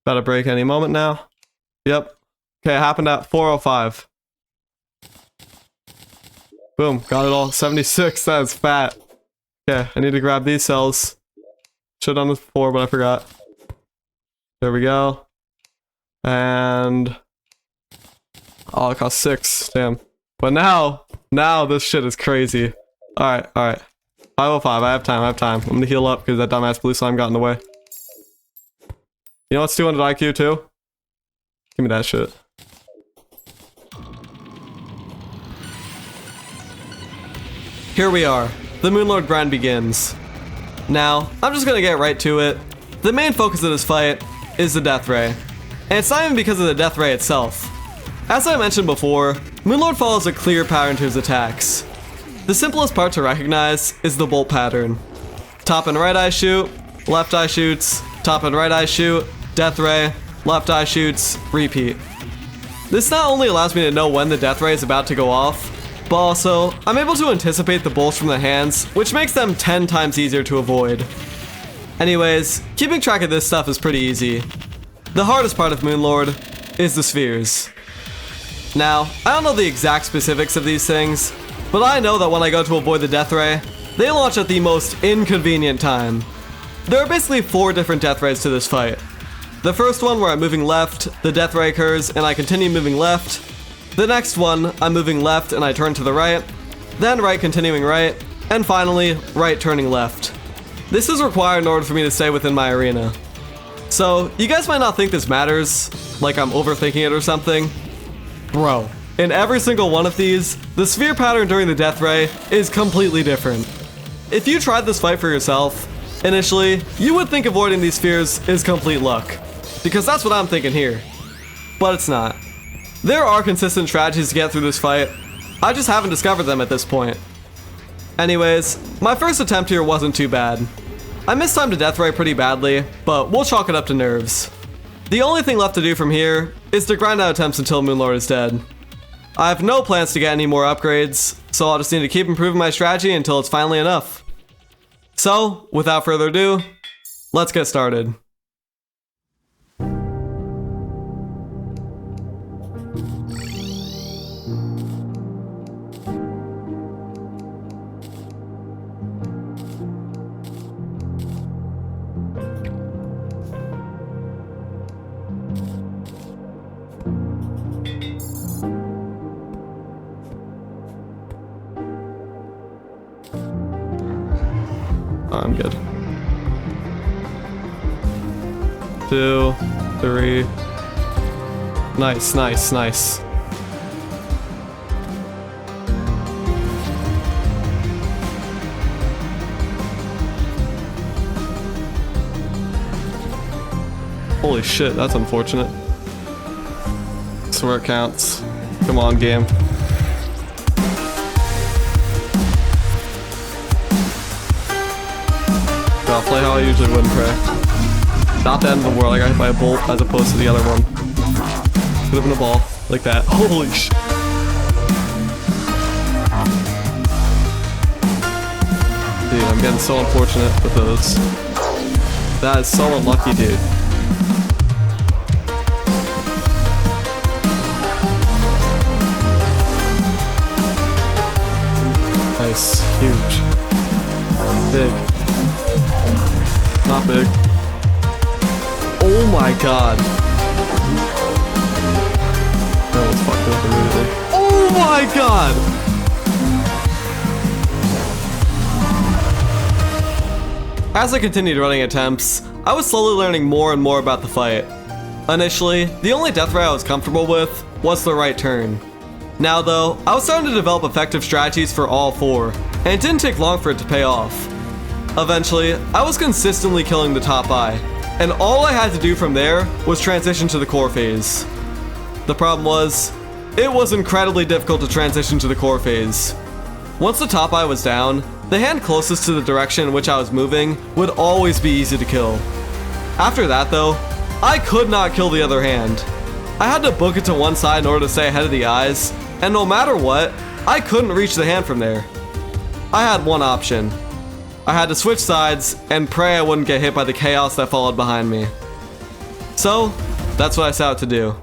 About to break any moment now. Yep. Okay, it happened at 4:05. Boom, got it all. 76, that is fat. Okay, I need to grab these cells. Should've done this before, but I forgot. There we go. And... oh, it cost 6. Damn. But now this shit is crazy. Alright, alright. 5:05, I have time. I'm gonna heal up because that dumbass blue slime got in the way. You know what's 200 IQ too? Give me that shit. Here we are. The Moonlord grind begins. Now, I'm just gonna get right to it. The main focus of this fight is the Death Ray. And it's not even because of the Death Ray itself. As I mentioned before, Moonlord follows a clear pattern to his attacks. The simplest part to recognize is the bolt pattern. Top and right eye shoot, left eye shoots, top and right eye shoot, death ray, left eye shoots, repeat. This not only allows me to know when the death ray is about to go off, but also I'm able to anticipate the bolts from the hands, which makes them 10 times easier to avoid. Anyways, keeping track of this stuff is pretty easy. The hardest part of Moonlord is the spheres. Now, I don't know the exact specifics of these things, but I know that when I go to avoid the death ray, they launch at the most inconvenient time. There are basically 4 different death rays to this fight. The first one where I'm moving left, the death ray occurs and I continue moving left. The next one, I'm moving left and I turn to the right, then right continuing right, and finally, right turning left. This is required in order for me to stay within my arena. So, you guys might not think this matters, like I'm overthinking it or something. Bro, in every single one of these, the sphere pattern during the death ray is completely different. If you tried this fight for yourself, initially, you would think avoiding these spheres is complete luck, because that's what I'm thinking here. But it's not. There are consistent strategies to get through this fight, I just haven't discovered them at this point. Anyways, my first attempt here wasn't too bad. I mistimed a death ray pretty badly, but we'll chalk it up to nerves. The only thing left to do from here is to grind out attempts until Moonlord is dead. I have no plans to get any more upgrades, so I'll just need to keep improving my strategy until it's finally enough. So, without further ado, let's get started. I'm good. 2, 3. Nice, nice, nice. Holy shit, that's unfortunate. Swear it counts. Come on, game. I'll play how I usually would in Creo. Not the end of the world, I got hit by a bolt as opposed to the other one. Could have been a ball, like that. Holy shit. Dude, I'm getting so unfortunate with those. That is so unlucky, dude. Nice, huge. Big. Not big. Oh my god. That was fucked up immediately. Oh my god! As I continued running attempts, I was slowly learning more and more about the fight. Initially, the only death ray I was comfortable with was the right turn. Now though, I was starting to develop effective strategies for all 4, and it didn't take long for it to pay off. Eventually, I was consistently killing the top eye, and all I had to do from there was transition to the core phase. The problem was, it was incredibly difficult to transition to the core phase. Once the top eye was down, the hand closest to the direction in which I was moving would always be easy to kill. After that though, I could not kill the other hand. I had to book it to one side in order to stay ahead of the eyes, and no matter what, I couldn't reach the hand from there. I had one option. I had to switch sides and pray I wouldn't get hit by the chaos that followed behind me. So, that's what I set out to do.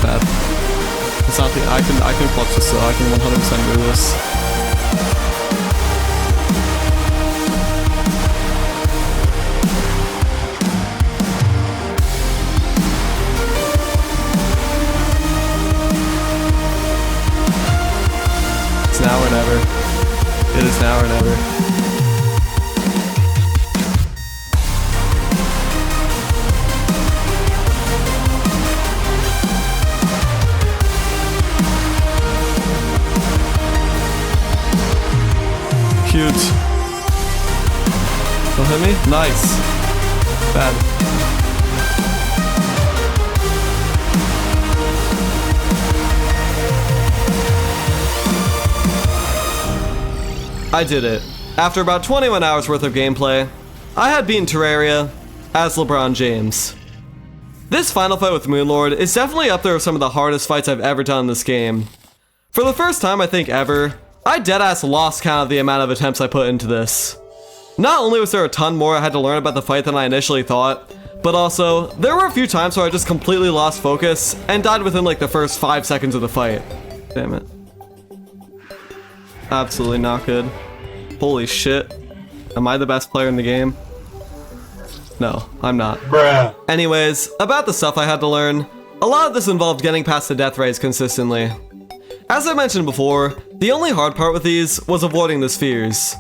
bad. It's not the I can clutch this though. I can 100% do this. It's now or never. It is now or never. Cute. Don't hit me? Nice. Bad. I did it. After about 21 hours worth of gameplay, I had beaten Terraria as LeBron James. This final fight with Moonlord is definitely up there with some of the hardest fights I've ever done in this game. For the first time I think ever, I deadass lost count of the amount of attempts I put into this. Not only was there a ton more I had to learn about the fight than I initially thought, but also, there were a few times where I just completely lost focus and died within like the first 5 seconds of the fight. Damn it. Absolutely not good. Holy shit. Am I the best player in the game? No, I'm not. Bruh. Anyways, about the stuff I had to learn, a lot of this involved getting past the death rays consistently. As I mentioned before, the only hard part with these was avoiding the spheres.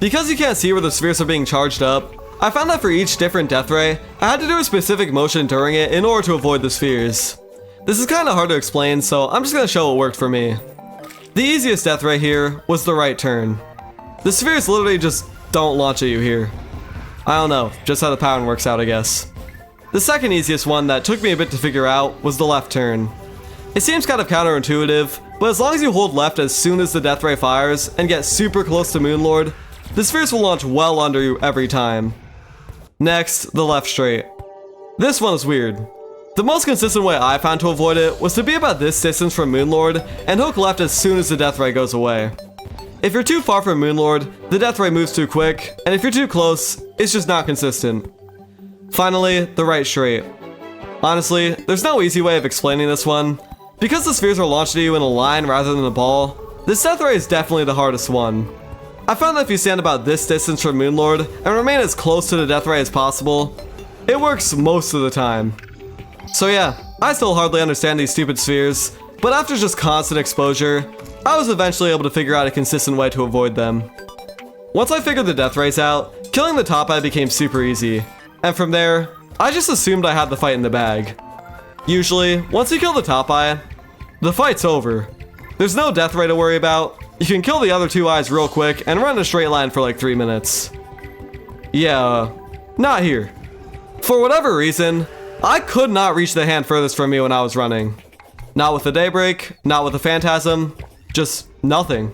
Because you can't see where the spheres are being charged up, I found that for each different death ray, I had to do a specific motion during it in order to avoid the spheres. This is kinda hard to explain, so I'm just gonna show what worked for me. The easiest death ray here was the right turn. The spheres literally just don't launch at you here. I don't know, just how the pattern works out I guess. The second easiest one that took me a bit to figure out was the left turn. It seems kind of counterintuitive, but as long as you hold left as soon as the death ray fires and get super close to Moonlord, the spheres will launch well under you every time. Next, the left straight. This one is weird. The most consistent way I found to avoid it was to be about this distance from Moonlord and hook left as soon as the death ray goes away. If you're too far from Moonlord, the death ray moves too quick, and if you're too close, it's just not consistent. Finally, the right straight. Honestly, there's no easy way of explaining this one. Because the spheres are launched at you in a line rather than a ball, this death ray is definitely the hardest one. I found that if you stand about this distance from Moonlord and remain as close to the death ray as possible, it works most of the time. So yeah, I still hardly understand these stupid spheres, but after just constant exposure, I was eventually able to figure out a consistent way to avoid them. Once I figured the death rays out, killing the top eye became super easy, and from there, I just assumed I had the fight in the bag. Usually, once you kill the top eye, the fight's over. There's no death ray to worry about, you can kill the other two eyes real quick and run a straight line for like 3 minutes. Yeah, not here. For whatever reason, I could not reach the hand furthest from me when I was running. Not with the Daybreak, not with the Phantasm, just nothing.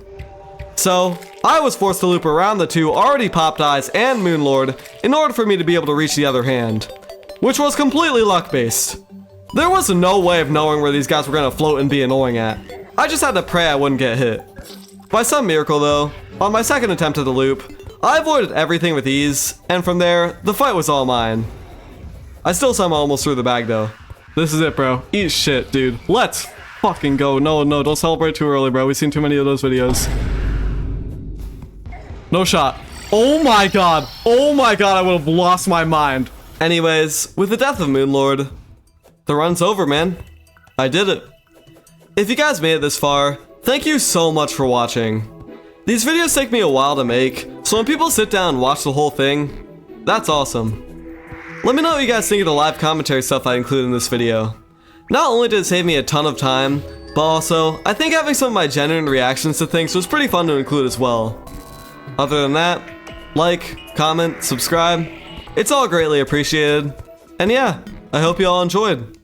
So, I was forced to loop around the two already popped eyes and Moonlord in order for me to be able to reach the other hand, which was completely luck-based. There was no way of knowing where these guys were gonna float and be annoying at. I just had to pray I wouldn't get hit. By some miracle though, on my second attempt at the loop, I avoided everything with ease, and from there, the fight was all mine. I still somehow almost threw the bag though. This is it, bro. Eat shit, dude. Let's fucking go. No, don't celebrate too early, bro. We've seen too many of those videos. No shot. Oh my god. Oh my god, I would have lost my mind. Anyways, with the death of Moonlord, the run's over, man. I did it. If you guys made it this far, thank you so much for watching. These videos take me a while to make, so when people sit down and watch the whole thing, that's awesome. Let me know what you guys think of the live commentary stuff I included in this video. Not only did it save me a ton of time, but also, I think having some of my genuine reactions to things was pretty fun to include as well. Other than that, like, comment, subscribe, it's all greatly appreciated. And yeah, I hope you all enjoyed.